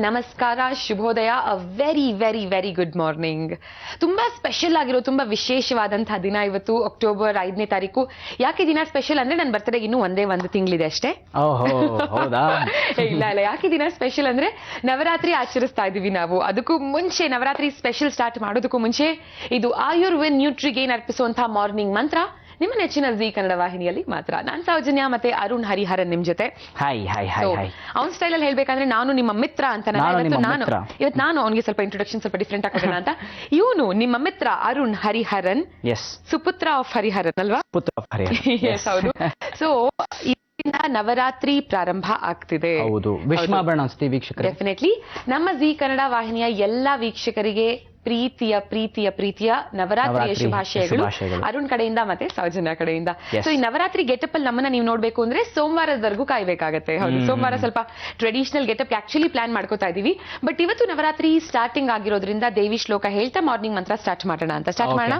ನಮಸ್ಕಾರ, ಶುಭೋದಯ, very very very good morning. ತುಂಬಾ ಸ್ಪೆಷಲ್ ಆಗಿರೋ ತುಂಬಾ ವಿಶೇಷವಾದಂತಹ ದಿನ ಇವತ್ತು, ಅಕ್ಟೋಬರ್ 5ನೇ ತಾರೀಕು. ಯಾಕೆ ದಿನ ಸ್ಪೆಷಲ್ ಅಂದ್ರೆ ನನ್ನ ಬರ್ತಡೆಗೆ ಇನ್ನೂ ಒಂದು ತಿಂಗಳಿದೆ ಅಷ್ಟೇ. ಇಲ್ಲ ಇಲ್ಲ, ಯಾಕೆ ದಿನ ಸ್ಪೆಷಲ್ ಅಂದ್ರೆ ನವರಾತ್ರಿ ಆಚರಿಸ್ತಾ ಇದೀವಿ ನಾವು. ಅದಕ್ಕೂ ಮುಂಚೆ ನವರಾತ್ರಿ ಸ್ಪೆಷಲ್ ಸ್ಟಾರ್ಟ್ ಮಾಡೋದಕ್ಕೂ ಮುಂಚೆ ಇದು ಆಯುರ್ವೇದ್ ನ್ಯೂಟ್ರಿಗೇನ್ ಅರ್ಪಿಸುವಂತಹ ಮಾರ್ನಿಂಗ್ ಮಂತ್ರ ನಿಮ್ಮ ನೆಚ್ಚಿನ ಜಿ ಕನ್ನಡ ವಾಹಿನಿಯಲ್ಲಿ ಮಾತ್ರ. ನಾನ್ ಸೌಜನ್ಯ ಮತ್ತೆ ಅರುಣ್ ಹರಿಹರನ್ ನಿಮ್ ಜೊತೆ. ಅವ್ನ ಸ್ಟೈಲ್ ಅಲ್ಲಿ ಹೇಳ್ಬೇಕಂದ್ರೆ ನಾನು ನಿಮ್ಮ ಮಿತ್ರ ಅಂತ. ಇವತ್ತು ನಾನು ಅವನಿಗೆ ಸ್ವಲ್ಪ ಇಂಟ್ರೊಡಕ್ಷನ್ ಸ್ವಲ್ಪ ಡಿಫ್ರೆಂಟ್ ಆಗೋಣ ಅಂತ. ಇವನು ನಿಮ್ಮ ಮಿತ್ರ ಅರುಣ್ ಹರಿಹರನ್, ಸುಪುತ್ರ ಆಫ್ ಹರಿಹರನ್ ಅಲ್ವಾ? ಎಸ್ ಹೌದು. ಸೊ ನವರಾತ್ರಿ ಪ್ರಾರಂಭ ಆಗ್ತಿದೆ. ಡೆಫಿನೆಟ್ಲಿ ನಮ್ಮ ಜಿ ಕನ್ನಡ ವಾಹಿನಿಯ ಎಲ್ಲಾ ವೀಕ್ಷಕರಿಗೆ ಪ್ರೀತಿಯ ಪ್ರೀತಿಯ ಪ್ರೀತಿಯ ನವರಾತ್ರಿಯ ಶುಭಾಶಯಗಳು ಅರುಣ್ ಕಡೆಯಿಂದ ಮತ್ತೆ ಸೌಜನ್ಯ ಕಡೆಯಿಂದ. ಸೊ ಈ ನವರಾತ್ರಿ ಗೆಟಪ್ ಅಲ್ಲಿ ನಮ್ಮನ್ನ ನೀವು ನೋಡ್ಬೇಕು ಅಂದ್ರೆ ಸೋಮವಾರದವರೆಗೂ ಕಾಯ್ಬೇಕಾಗತ್ತೆ. ಹೌದು, ಸೋಮವಾರ ಸ್ವಲ್ಪ ಟ್ರೆಡಿಷನಲ್ ಗೆಟಪ್ ಆಕ್ಚುಲಿ ಪ್ಲಾನ್ ಮಾಡ್ಕೋತಾ ಇದೀವಿ. ಬಟ್ ಇವತ್ತು ನವರಾತ್ರಿ ಸ್ಟಾರ್ಟಿಂಗ್ ಆಗಿರೋದ್ರಿಂದ ದೇವಿ ಶ್ಲೋಕ ಹೇಳ್ತಾ ಮಾರ್ನಿಂಗ್ ಮಂತ್ರ ಸ್ಟಾರ್ಟ್ ಮಾಡೋಣ ಅಂತ. ಸ್ಟಾರ್ಟ್ ಮಾಡೋಣ.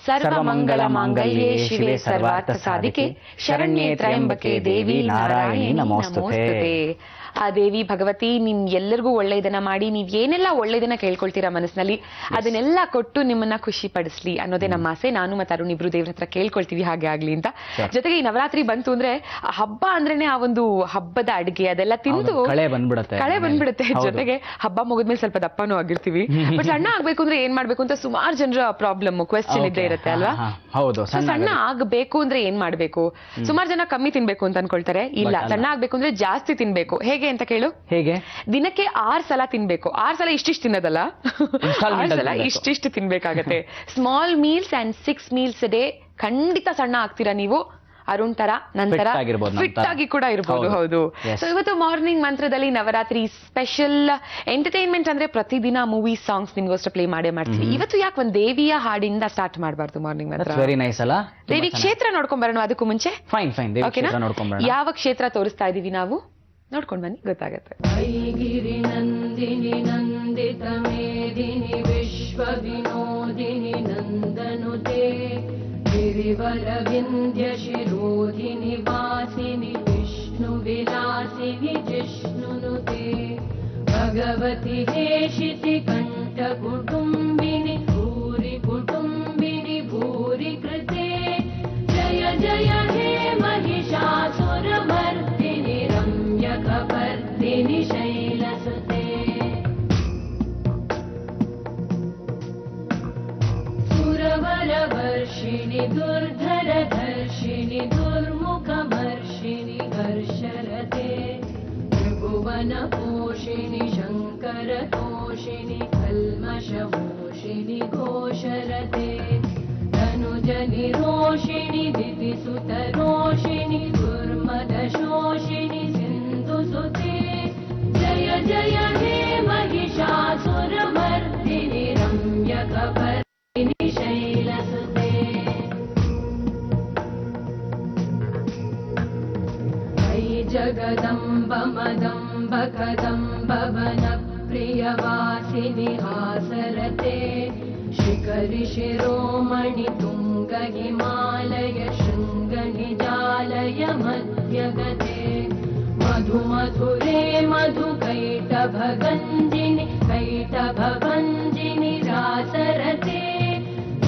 ಸರ್ವ ಮಂಗಳ ಮಾಂಗಲ್ಯೆ ಶಿವೆ ಸರ್ವಾರ್ಥ ಸಾಧಿಕೆ ಶರಣ್ಯೇ ತ್ರಯಂಬಕೆ ದೇವಿ ನಾರಾಯಣಿ ನಮೋಸ್ತುತೆ. ಆ ದೇವಿ ಭಗವತಿ ನಿಮ್ ಎಲ್ಲರಿಗೂ ಒಳ್ಳೆಯದನ್ನ ಮಾಡಿ, ನೀವ್ ಏನೆಲ್ಲ ಒಳ್ಳೆಯದನ್ನ ಕೇಳ್ಕೊಳ್ತೀರಾ ಮನಸ್ಸಿನಲ್ಲಿ ಅದನ್ನೆಲ್ಲ ಕೊಟ್ಟು ನಿಮ್ಮನ್ನ ಖುಷಿ ಪಡಿಸ್ಲಿ ಅನ್ನೋದೇ ನಮ್ಮ ಆಸೆ. ನಾನು ಮತ್ತೆ ಅರುಣ್ ಇಬ್ರು ದೇವ್ರ ಹತ್ರ ಕೇಳ್ಕೊಳ್ತೀವಿ ಹಾಗೆ ಆಗ್ಲಿ ಅಂತ. ಜೊತೆಗೆ ಈ ನವರಾತ್ರಿ ಬಂತು ಅಂದ್ರೆ ಹಬ್ಬ ಅಂದ್ರೇನೆ ಆ ಒಂದು ಹಬ್ಬದ ಅಡಿಗೆ ಅದೆಲ್ಲ ತಿಂದು ಕಳೆ ಬಂದ್ಬಿಡುತ್ತೆ. ಜೊತೆಗೆ ಹಬ್ಬ ಮುಗಿದ್ಮೇಲೆ ಸ್ವಲ್ಪ ದಪ್ಪನೂ ಆಗಿರ್ತೀವಿ. ಬಟ್ ಸಣ್ಣ ಆಗ್ಬೇಕು ಅಂದ್ರೆ ಏನ್ ಮಾಡ್ಬೇಕು ಅಂತ ಸುಮಾರು ಜನರ ಪ್ರಾಬ್ಲಮ್ ಕ್ವೆಶ್ಚನ್ ಇದ್ದೇ ಇರುತ್ತೆ ಅಲ್ವಾ? ಸಣ್ಣ ಆಗ್ಬೇಕು ಅಂದ್ರೆ ಏನ್ ಮಾಡ್ಬೇಕು? ಸುಮಾರು ಜನ ಕಮ್ಮಿ ತಿನ್ಬೇಕು ಅಂತ ಅನ್ಕೊಳ್ತಾರೆ. ಇಲ್ಲ, ಸಣ್ಣ ಆಗ್ಬೇಕು ಅಂದ್ರೆ ಜಾಸ್ತಿ ತಿನ್ಬೇಕು. ಹೇಗೆ ಅಂತ ಕೇಳು? ಹೇಗೆ? ದಿನಕ್ಕೆ 6 ಸಲ ತಿನ್ಬೇಕು. 6 ಸಲ ಇಷ್ಟಿಷ್ಟು ತಿನ್ನೋದಲ್ಲ, 6 ಸಲ ಇಷ್ಟಿಷ್ಟು ತಿನ್ಬೇಕಾಗತ್ತೆ. Small meals and 6 meals day. ಖಂಡಿತ ಸಣ್ಣ ಆಗ್ತೀರಾ ನೀವು, ಅರುಣ್ ತರ ನಂತರ ಫಿಟ್ ಆಗಿ ಕೂಡ ಇರಬಹುದು. ಹೌದು. ಸೊ ಇವತ್ತು ಮಾರ್ನಿಂಗ್ ಮಂತ್ರದಲ್ಲಿ ನವರಾತ್ರಿ ಸ್ಪೆಷಲ್ ಎಂಟರ್ಟೈನ್ಮೆಂಟ್ ಅಂದ್ರೆ ಪ್ರತಿದಿನ ಮೂವಿ ಸಾಂಗ್ಸ್ ನಿಮ್ಗೋಸ್ಕರ ಪ್ಲೇ ಮಾಡೇ ಮಾಡ್ತೀವಿ. ಇವತ್ತು ಯಾಕೆ ಒಂದ್ ದೇವಿಯ ಹಾಡಿಂದ ಸ್ಟಾರ್ಟ್ ಮಾಡಬಾರ್ದು ಮಾರ್ನಿಂಗ್ ಮಂತ್ರ? ವೆರಿ ನೈಸ್ ಅಲ್ಲ? ದೇವಿ ಕ್ಷೇತ್ರ ನೋಡ್ಕೊಂಡ್ ಬರೋಣ ಅದಕ್ಕೂ ಮುಂಚೆ. ಯಾವ ಕ್ಷೇತ್ರ ತೋರಿಸ್ತಾ ಇದೀವಿ ನಾವು ನೋಡ್ಕೊಂಡ್ ಬನ್ನಿ, ಗೊತ್ತಾಗತ್ತೆ. ಐಗಿರಿ ನಂದಿನಿ ನಂದಿತ ಮೇದಿನಿ ವಿಶ್ವ ವಿನೋದಿನಿ ನಂದನುತೆ ಗಿರಿವರ ವಿಂಧ್ಯ ಶಿರೋಧಿನಿ ವಾಸಿನಿ ವಿಷ್ಣು ವಿಲಾಸಿನಿ ಜಿಷ್ಣುನುತೆ ಭಗವತಿ ಹೇಷಿತಿ ಕಂಠ ಕುಟುಂಬಿನಿ ಭೂರಿ ಕುಟುಂಬಿನಿ ಭೂರಿ ಕೃತೆ ಜಯ ಜಯ ಹೇ ಮಹಿಷಾಸುರ ಮರ್ದಿನಿ ರಮ್ಯಕಪರ್ದಿನಿ ಶೈಲಸುತೆ ಸುರವರ ವರ್ಷಿಣಿ ದುರ್ಧರ ಧರ್ಷಿಣಿ ದುರ್ಮುಖಮರ್ಷಿಣಿ ಹರ್ಷರತೆ ತ್ರಿಭುವನ ಪೋಷಿಣಿ ಶಂಕರ ತೋಷಿಣಿ ಕಲ್ಮಷಮೋಷಿಣಿ ಘೋಷರತೆ ಧನುಜ ನಿರೋಷಿಣಿ ದಿತಿಸುತ ರೋಷಿಣಿ ದುರ್ಮದ ಶೋಷಿಣಿ ಸಿಂಧು ಸುತೆ ಜಯ ಜಯ ಹೇ ಮಹಿಷಾಸುರ ಮರ್ದಿನಿ ರಮ್ಯಕಪರ್ದಿನಿ ಶೈಲಸುತೆ ಐ ಜಗದಂಬ ಮದಂಬ ಕದಂಬ ವನ ಪ್ರಿಯವಾಸಿನಿ ಹಾಸರತೆ ಶಿಖರಿ ಶಿರೋಮಣಿ ತುಂಗ ಹಿಮಾಲಯ ಶೃಂಗ ನಿಜಾಲಯ ಮಧ್ಯಗತೆ ಮಧು ಮಧುರೇ ಮಧು ಕೈಟಭ ಗಂಜಿನಿ ಕೈಟಭ ಭಂಜಿನಿ ರಾಸರತೆ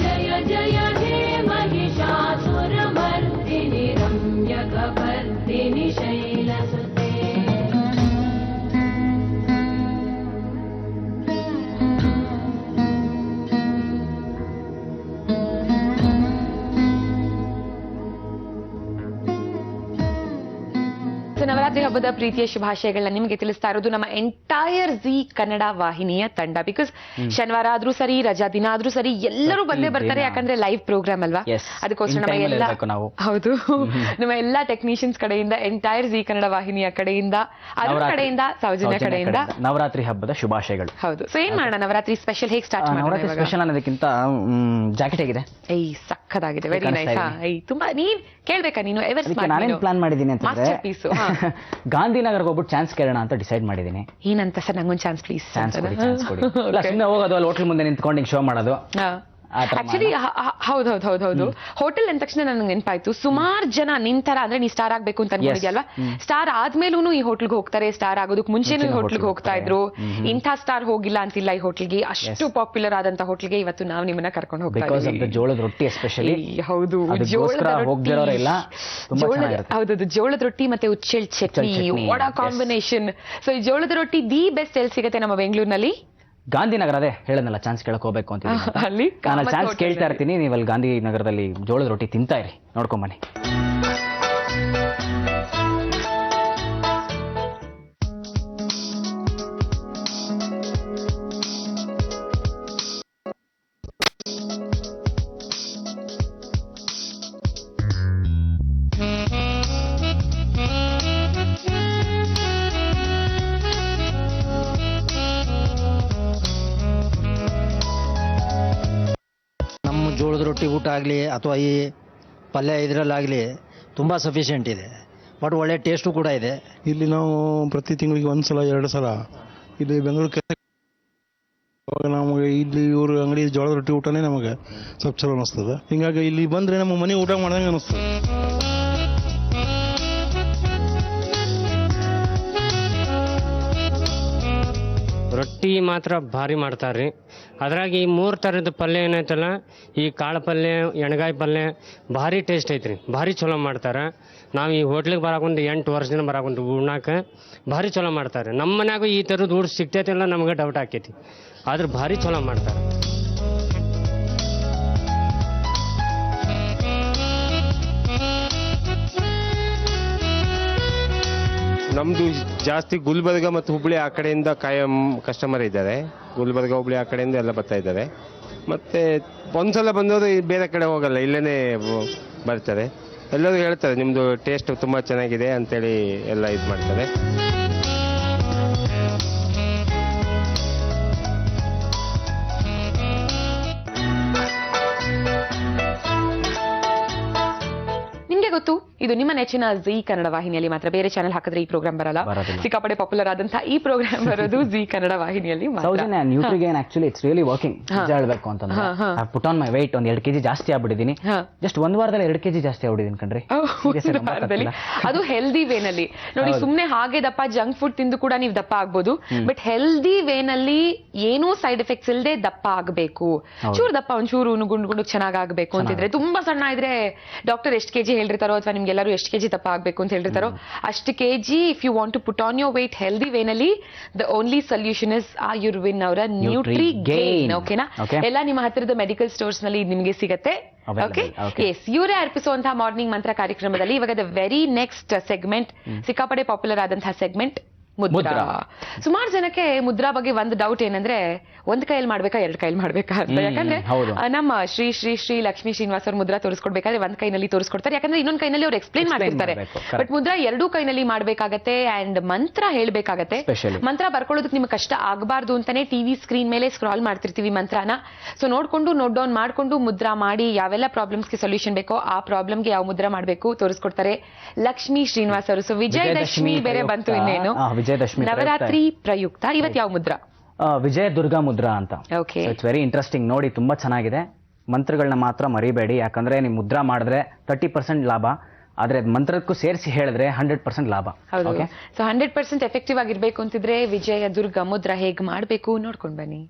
ಜಯ ಜಯ ಹೇ ಮಹಿಷಾಸುರ ಮರ್ದಿನಿ ರಮ್ಯಕಪರ್ದಿನಿ ಶೈಲಸುತೆ. ನವರಾತ್ರಿ ಹಬ್ಬದ ಪ್ರೀತಿಯ ಶುಭಾಶಯಗಳನ್ನ ನಿಮಗೆ ತಿಳಿಸ್ತಾ ಇರೋದು ನಮ್ಮ ಎಂಟೈರ್ ಜಿ ಕನ್ನಡ ವಾಹಿನಿಯ ತಂಡ. ಬಿಕಾಸ್ ಶನಿವಾರ ಆದ್ರೂ ಸರಿ, ರಜಾ ದಿನ ಆದ್ರೂ ಸರಿ, ಎಲ್ಲರೂ ಬಂದೇ ಬರ್ತಾರೆ. ಯಾಕಂದ್ರೆ ಲೈವ್ ಪ್ರೋಗ್ರಾಮ್ ಅಲ್ವಾ? ಅದಕ್ಕೋಸ್ಕರ ನಮ್ಮ ಎಲ್ಲ ಹೌದು ನಮ್ಮ ಎಲ್ಲಾ ಟೆಕ್ನಿಷಿಯನ್ಸ್ ಕಡೆಯಿಂದ, ಎಂಟೈರ್ ಜಿ ಕನ್ನಡ ವಾಹಿನಿಯ ಕಡೆಯಿಂದ, ಅರುಣ್ ಕಡೆಯಿಂದ, ಸೌಜನ್ಯ ಕಡೆಯಿಂದ ನವರಾತ್ರಿ ಹಬ್ಬದ ಶುಭಾಶಯಗಳು. ಹೌದು. ಸೊ ಏನ್ ಮಾಡೋಣ ನವರಾತ್ರಿ ಸ್ಪೆಷಲ್ ಹೇಗೆ ಸ್ಟಾರ್ಟ್ ಮಾಡೋಣ? ಸ್ಪೆಷಲ್ ಅನ್ನೋದಕ್ಕಿಂತ ಜಾಕೆಟ್ ಹೇಗಿದೆ? ಸಕ್ಕದಾಗಿದೆ, ವೆರಿ ನೈಸ್. ತುಂಬಾ ನೀನ್ ಕೇಳ್ಬೇಕಾ? ನೀನು ನಾನೇನ್ ಪ್ಲಾನ್ ಮಾಡಿದೀನಿ ಅಂತಂದ್ರೆ ಗಾಂಧಿನಗರ್ಗೆ ಹೋಗ್ಬಿಟ್ಟು ಚಾನ್ಸ್ ಕೇಳೋಣ ಅಂತ ಡಿಸೈಡ್ ಮಾಡಿದೀನಿ. ಏನಂತ ಸರ್? ನಂಗೊಂದು ಚಾನ್ಸ್ ಪ್ಲೀಸ್. ಚಾನ್ಸ್ ಕೊಡಿ. ಸುಮ್ಮನೆ ಹೋಗೋದು ಅಲ್ಲಿ ಹೋಟೆಲ್ ಮುಂದೆ ನಿಂತ್ಕೊಂಡು ಶೋ ಮಾಡೋದು ಆಕ್ಚುಲಿ ಹೌದು ಹೋಟೆಲ್ ಅಂದ ತಕ್ಷಣ ನನಗೆ ನೆನಪಾಯ್ತು, ಸುಮಾರು ಜನ ನಿಂತರ ಅಂದ್ರೆ ನೀ ಸ್ಟಾರ್ ಆಗ್ಬೇಕು ಅಂತ ಅನ್ಕೊಂಡಿದ್ಯಲ್ವಾ, ಸ್ಟಾರ್ ಆದ್ಮೇಲೂ ಈ ಹೋಟ್ಲ್ಗೆ ಹೋಗ್ತಾರೆ, ಸ್ಟಾರ್ ಆಗೋದಕ್ಕೆ ಮುಂಚೆನೂ ಈ ಹೋಟ್ಲ್ಗೆ ಹೋಗ್ತಾ ಇದ್ರು. ಇಂಥ ಸ್ಟಾರ್ ಹೋಗಿಲ್ಲ ಅಂತಿಲ್ಲ ಈ ಹೋಟ್ಲ್ಗೆ, ಅಷ್ಟು ಪಾಪ್ಯುಲರ್ ಆದಂತ ಹೋಟ್ಲ್ಗೆ ಇವತ್ತು ನಾವು ನಿಮ್ಮನ್ನ ಕರ್ಕೊಂಡು ಹೋಗ್ತಾ ಇದ್ದೀವಿ. ಜೋಳದ ರೊಟ್ಟಿ ಎಸ್ಪೆಷಲಿ. ಹೌದು, ಜೋಳದ ರೊಟ್ಟಿ ಮತ್ತೆ ಉಚ್ಚೆಳ್ ಚಟ್ನಿ, ವಾಟ್ ಆ ಕಾಂಬಿನೇಷನ್. ಸೊ ಈ ಜೋಳದ ರೊಟ್ಟಿ ದಿ ಬೆಸ್ಟ್ ಎಲ್ಲಿ ಸಿಗುತ್ತೆ ನಮ್ಮ ಬೆಂಗಳೂರಿನಲ್ಲಿ? ಗಾಂಧಿನಗರ. ಅದೇ ಹೇಳದ್ನಲ್ಲ ಚಾನ್ಸ್ ಕೇಳಕ್ ಹೋಗ್ಬೇಕು ಅಂತ. ಅಲ್ಲಿ ನಾನು ಚಾನ್ಸ್ ಕೇಳ್ತಾ ಇರ್ತೀನಿ, ನೀವು ಅಲ್ಲಿ ಗಾಂಧಿನಗರದಲ್ಲಿ ಜೋಳದ ರೊಟ್ಟಿ ತಿಂತಾ ಇರಿ, ನೋಡ್ಕೊಂಬನ್ನಿ. ಜೋಳದ ರೊಟ್ಟಿ ಊಟ ಆಗಲಿ ಅಥವಾ ಈ ಪಲ್ಯ ಇದರಲ್ಲಾಗಲಿ ತುಂಬ ಸಫಿಷಿಯೆಂಟ್ ಇದೆ, ಬಟ್ ಒಳ್ಳೆ ಟೇಸ್ಟು ಕೂಡ ಇದೆ. ಇಲ್ಲಿ ನಾವು ಪ್ರತಿ ತಿಂಗಳಿಗೆ 1 ಸಲ 2 ಸಲ ಇಲ್ಲಿ ಬೆಂಗಳೂರು ನಮಗೆ ಇಲ್ಲಿ ಇವ್ರ ಅಂಗಡಿ ಜೋಳದ ರೊಟ್ಟಿ ಊಟನೇ ನಮಗೆ ಸ್ವಲ್ಪ ಚಲೋ ಅನಿಸ್ತದೆ. ಹಿಂಗಾಗಿ ಇಲ್ಲಿ ಬಂದರೆ ನಮ್ಮ ಮನೆ ಊಟ ಮಾಡ್ದಂಗೆ ಅನಿಸ್ತದೆ. ರೊಟ್ಟಿ ಮಾತ್ರ ಭಾರಿ ಮಾಡ್ತಾರೆ ರೀ. ಅದ್ರಾಗ ಈ 3 ಥರದ ಪಲ್ಯ ಏನೈತಲ್ಲ, ಈ ಕಾಳು ಪಲ್ಯ, ಎಣ್ಗಾಯಿ ಪಲ್ಯ ಭಾರಿ ಟೇಸ್ಟ್ ಐತ್ರಿ, ಭಾರಿ ಚಲೋ ಮಾಡ್ತಾರೆ. ನಾವು ಈ ಹೋಟ್ಲಿಗೆ ಬರಾಕೊಂದು 8 ವರ್ಷದಿಂದ ಬರಾಕೊಂದು ಉಣ್ಣಾಕ ಭಾರಿ ಚಲೋ ಮಾಡ್ತಾರೆ. ನಮ್ಮ ಮನ್ಯಾಗ ಈ ಥರದ್ದು ಊಟ ಸಿಗ್ತೈತಿಲ್ಲ ನಮಗೆ ಡೌಟ್ ಆಕೈತಿ, ಆದ್ರೆ ಭಾರಿ ಚಲೋ ಮಾಡ್ತಾರೆ. ನಮ್ಮದು ಜಾಸ್ತಿ ಗುಲ್ಬರ್ಗ ಮತ್ತು ಹುಬ್ಬಳ್ಳಿ ಆ ಕಡೆಯಿಂದ ಕಾಯಂ ಕಸ್ಟಮರ್ ಇದ್ದಾರೆ. ಗುಲ್ಬರ್ಗ ಹುಬ್ಬಳ್ಳಿ ಆ ಕಡೆಯಿಂದ ಎಲ್ಲ ಬರ್ತಾ ಇದ್ದಾರೆ. ಮತ್ತು ಒಂದ್ಸಲ ಬಂದವರು ಬೇರೆ ಕಡೆ ಹೋಗಲ್ಲ, ಇಲ್ಲೇ ಬರ್ತಾರೆ. ಎಲ್ಲರೂ ಹೇಳ್ತಾರೆ ನಿಮ್ಮದು ಟೇಸ್ಟ್ ತುಂಬ ಚೆನ್ನಾಗಿದೆ ಅಂತೇಳಿ ಎಲ್ಲ ಇದು ಮಾಡ್ತಾರೆ. ನಿಮ್ಗೆ ಗೊತ್ತು, ಇದು ನಿಮ್ಮ ನೆಚ್ಚಿನ ಜಿ ಕನ್ನಡ ವಾಹಿನಿಯಲ್ಲಿ ಮಾತ್ರ. ಬೇರೆ ಚಾನೆಲ್ ಹಾಕಿದ್ರೆ ಈ ಪ್ರೋಗ್ರಾಮ್ ಬರಲ್ಲ. ಸಿಕ್ಕಾಪಡೆ ಪಾಪ್ಯುಲರ್ ಆದಂತಹ ಈ ಪ್ರೋಗ್ರಾಮ್ ಬರೋದು ಜಿ ಕನ್ನಡ ವಾಹಿನಿಯಲ್ಲಿ ಮಾತ್ರ. ನ್ಯೂಟ್ರಿಗೇನ್ ಆಕ್ಚುಲಿ ಇಟ್ಸ್ ರಿಯಲಿ ವರ್ಕಿಂಗ್. ನಿಜ ಹೇಳ್ಬೇಕು ಅಂತಂದ್ರೆ I put on my weight, ಒಂದು 2 kg ಜಾಸ್ತಿ ಆಗ್ಬಿಟ್ಟಿದ್ದೀನಿ. ಜಸ್ಟ್ 1 ವಾರದಲ್ಲಿ 2 kg ಜಾಸ್ತಿ ಆಗ್ಬಿಟ್ಟಿದ್ದೀನಿ ಕಣ್ರಿ. ಅದು ಹೆಲ್ದಿ ವೇನಲ್ಲಿ ನೋಡಿ. ಸುಮ್ನೆ ಹಾಗೆ ದಪ್ಪ ಜಂಕ್ ಫುಡ್ ತಿಂದು ಕೂಡ ನೀವು ದಪ್ಪ ಆಗ್ಬೋದು, ಬಟ್ ಹೆಲ್ದಿ ವೇನಲ್ಲಿ ಏನೂ ಸೈಡ್ ಎಫೆಕ್ಟ್ಸ್ ಇಲ್ಲದೆ ದಪ್ಪ ಆಗಬೇಕು. ಚೂರು ದಪ್ಪ ಒಂಚೂರು ಗುಂಡು ಚೆನ್ನಾಗ್ ಆಗ್ಬೇಕು ಅಂತಿದ್ರೆ, ತುಂಬಾ ಸಣ್ಣ ಇದ್ರೆ ಡಾಕ್ಟರ್ ಎಷ್ಟು ಕೆಜಿ ಹೇಳಿರ್ತಾರೋ ಅಥವಾ ನಿಮ್ಗೆಲ್ಲರೂ ಎಷ್ಟು ಕೆಜಿ ದಪ್ಪ ಆಗ್ಬೇಕು ಅಂತ ಹೇಳಿರ್ತಾರೋ ಅಷ್ಟು KG. If you want to put on your weight healthy ವೇನಲ್ಲಿ, the only solution is Ayurvin ಅವರ ನ್ಯೂಟ್ರಿಗೇನ್. ಓಕೆನಾ? ಎಲ್ಲ ನಿಮ್ಮ ಹತ್ತಿರದ ಮೆಡಿಕಲ್ ಸ್ಟೋರ್ಸ್ ನಲ್ಲಿ ನಿಮಗೆ ಸಿಗತ್ತೆ. ಓಕೆ, ಎಸ್, ಇವರೇ ಅರ್ಪಿಸುವಂತಹ ಮಾರ್ನಿಂಗ್ ಮಂತ್ರ ಕಾರ್ಯಕ್ರಮದಲ್ಲಿ ಇವಾಗ ದ ವೆರಿ ನೆಕ್ಸ್ಟ್ ಸೆಗ್ಮೆಂಟ್, ಸಿಕ್ಕಾಪಡೆ ಪಾಪ್ಯುಲರ್ ಆದಂತಹ ಸೆಗ್ಮೆಂಟ್ ಮುದ್ರಾ. ಸುಮಾರು ಜನಕ್ಕೆ ಮುದ್ರಾ ಬಗ್ಗೆ ಒಂದು ಡೌಟ್ ಏನಂದ್ರೆ, ಒಂದ್ ಕೈಯಲ್ಲಿ ಮಾಡ್ಬೇಕಾ 2 ಕೈಯಲ್ಲಿ ಮಾಡ್ಬೇಕಾ ಅಂತ. ಯಾಕಂದ್ರೆ ನಮ್ಮ ಶ್ರೀ ಶ್ರೀ ಶ್ರೀ ಲಕ್ಷ್ಮೀ ಶ್ರೀನಿವಾಸ್ ಅವ್ರ ಮುದ್ರಾ ತೋರಿಸ್ಕೊಡ್ಬೇಕಾದ್ರೆ ಒಂದ್ ಕೈನಲ್ಲಿ ತೋರಿಸ್ಕೊಡ್ತಾರೆ, ಯಾಕಂದ್ರೆ ಇನ್ನೊಂದ್ ಕೈನಲ್ಲಿ ಅವ್ರು ಎಕ್ಸ್ಪ್ಲೈನ್ ಮಾಡ್ತಿರ್ತಾರೆ. ಬಟ್ ಮುದ್ರಾ 2 ಕೈನಲ್ಲಿ ಮಾಡ್ಬೇಕಾಗತ್ತೆ ಅಂಡ್ ಮಂತ್ರ ಹೇಳ್ಬೇಕಾಗತ್ತೆ. ಮಂತ್ರ ಬರ್ಕೊಳ್ಳೋದಕ್ಕೆ ನಿಮ್ಗೆ ಕಷ್ಟ ಆಗಬಾರ್ದು ಅಂತಾನೆ ಟಿವಿ ಸ್ಕ್ರೀನ್ ಮೇಲೆ ಸ್ಕ್ರಾಲ್ ಮಾಡ್ತಿರ್ತೀವಿ ಮಂತ್ರನ. ಸೊ ನೋಡ್ಕೊಂಡು ನೋಟ್ ಡೌನ್ ಮಾಡ್ಕೊಂಡು ಮುದ್ರಾ ಮಾಡಿ ಯಾವೆಲ್ಲ ಪ್ರಾಬ್ಲಮ್ಸ್ಗೆ ಸೊಲ್ಯೂಷನ್ ಬೇಕೋ ಆ ಪ್ರಾಬ್ಲಮ್ಗೆ ಯಾವ ಮುದ್ರಾ ಮಾಡ್ಬೇಕು ತೋರಿಸ್ಕೊಡ್ತಾರೆ ಲಕ್ಷ್ಮೀ ಶ್ರೀನಿವಾಸ್ ಅವರು. ಸೊ ವಿಜಯದಶಮಿ ಬೇರೆ ಬಂತು, ಇನ್ನೇನು ನವರಾತ್ರಿ ಪ್ರಯುಕ್ತ ಇವತ್ತು ಯಾವ ಮುದ್ರಾ? ವಿಜಯ ದುರ್ಗಾ ಮುದ್ರಾ ಅಂತ. It's very interesting. ನೋಡಿ, ತುಂಬಾ ಚೆನ್ನಾಗಿದೆ. ಮಂತ್ರಗಳನ್ನ ಮಾತ್ರ ಮರಿಬೇಡಿ, ಯಾಕಂದ್ರೆ ನೀವು ಮುದ್ರಾ ಮಾಡಿದ್ರೆ 30% ಲಾಭ, ಆದ್ರೆ ಮಂತ್ರಕ್ಕೂ ಸೇರಿಸಿ ಹೇಳಿದ್ರೆ 100% ಲಾಭ. ಸೊ 100% ಎಫೆಕ್ಟಿವ್ ಆಗಿರ್ಬೇಕು ಅಂತಿದ್ರೆ ವಿಜಯ ದುರ್ಗಾ ಮುದ್ರಾ ಹೇಗ್ ಮಾಡ್ಬೇಕು ನೋಡ್ಕೊಂಡ್ ಬನ್ನಿ.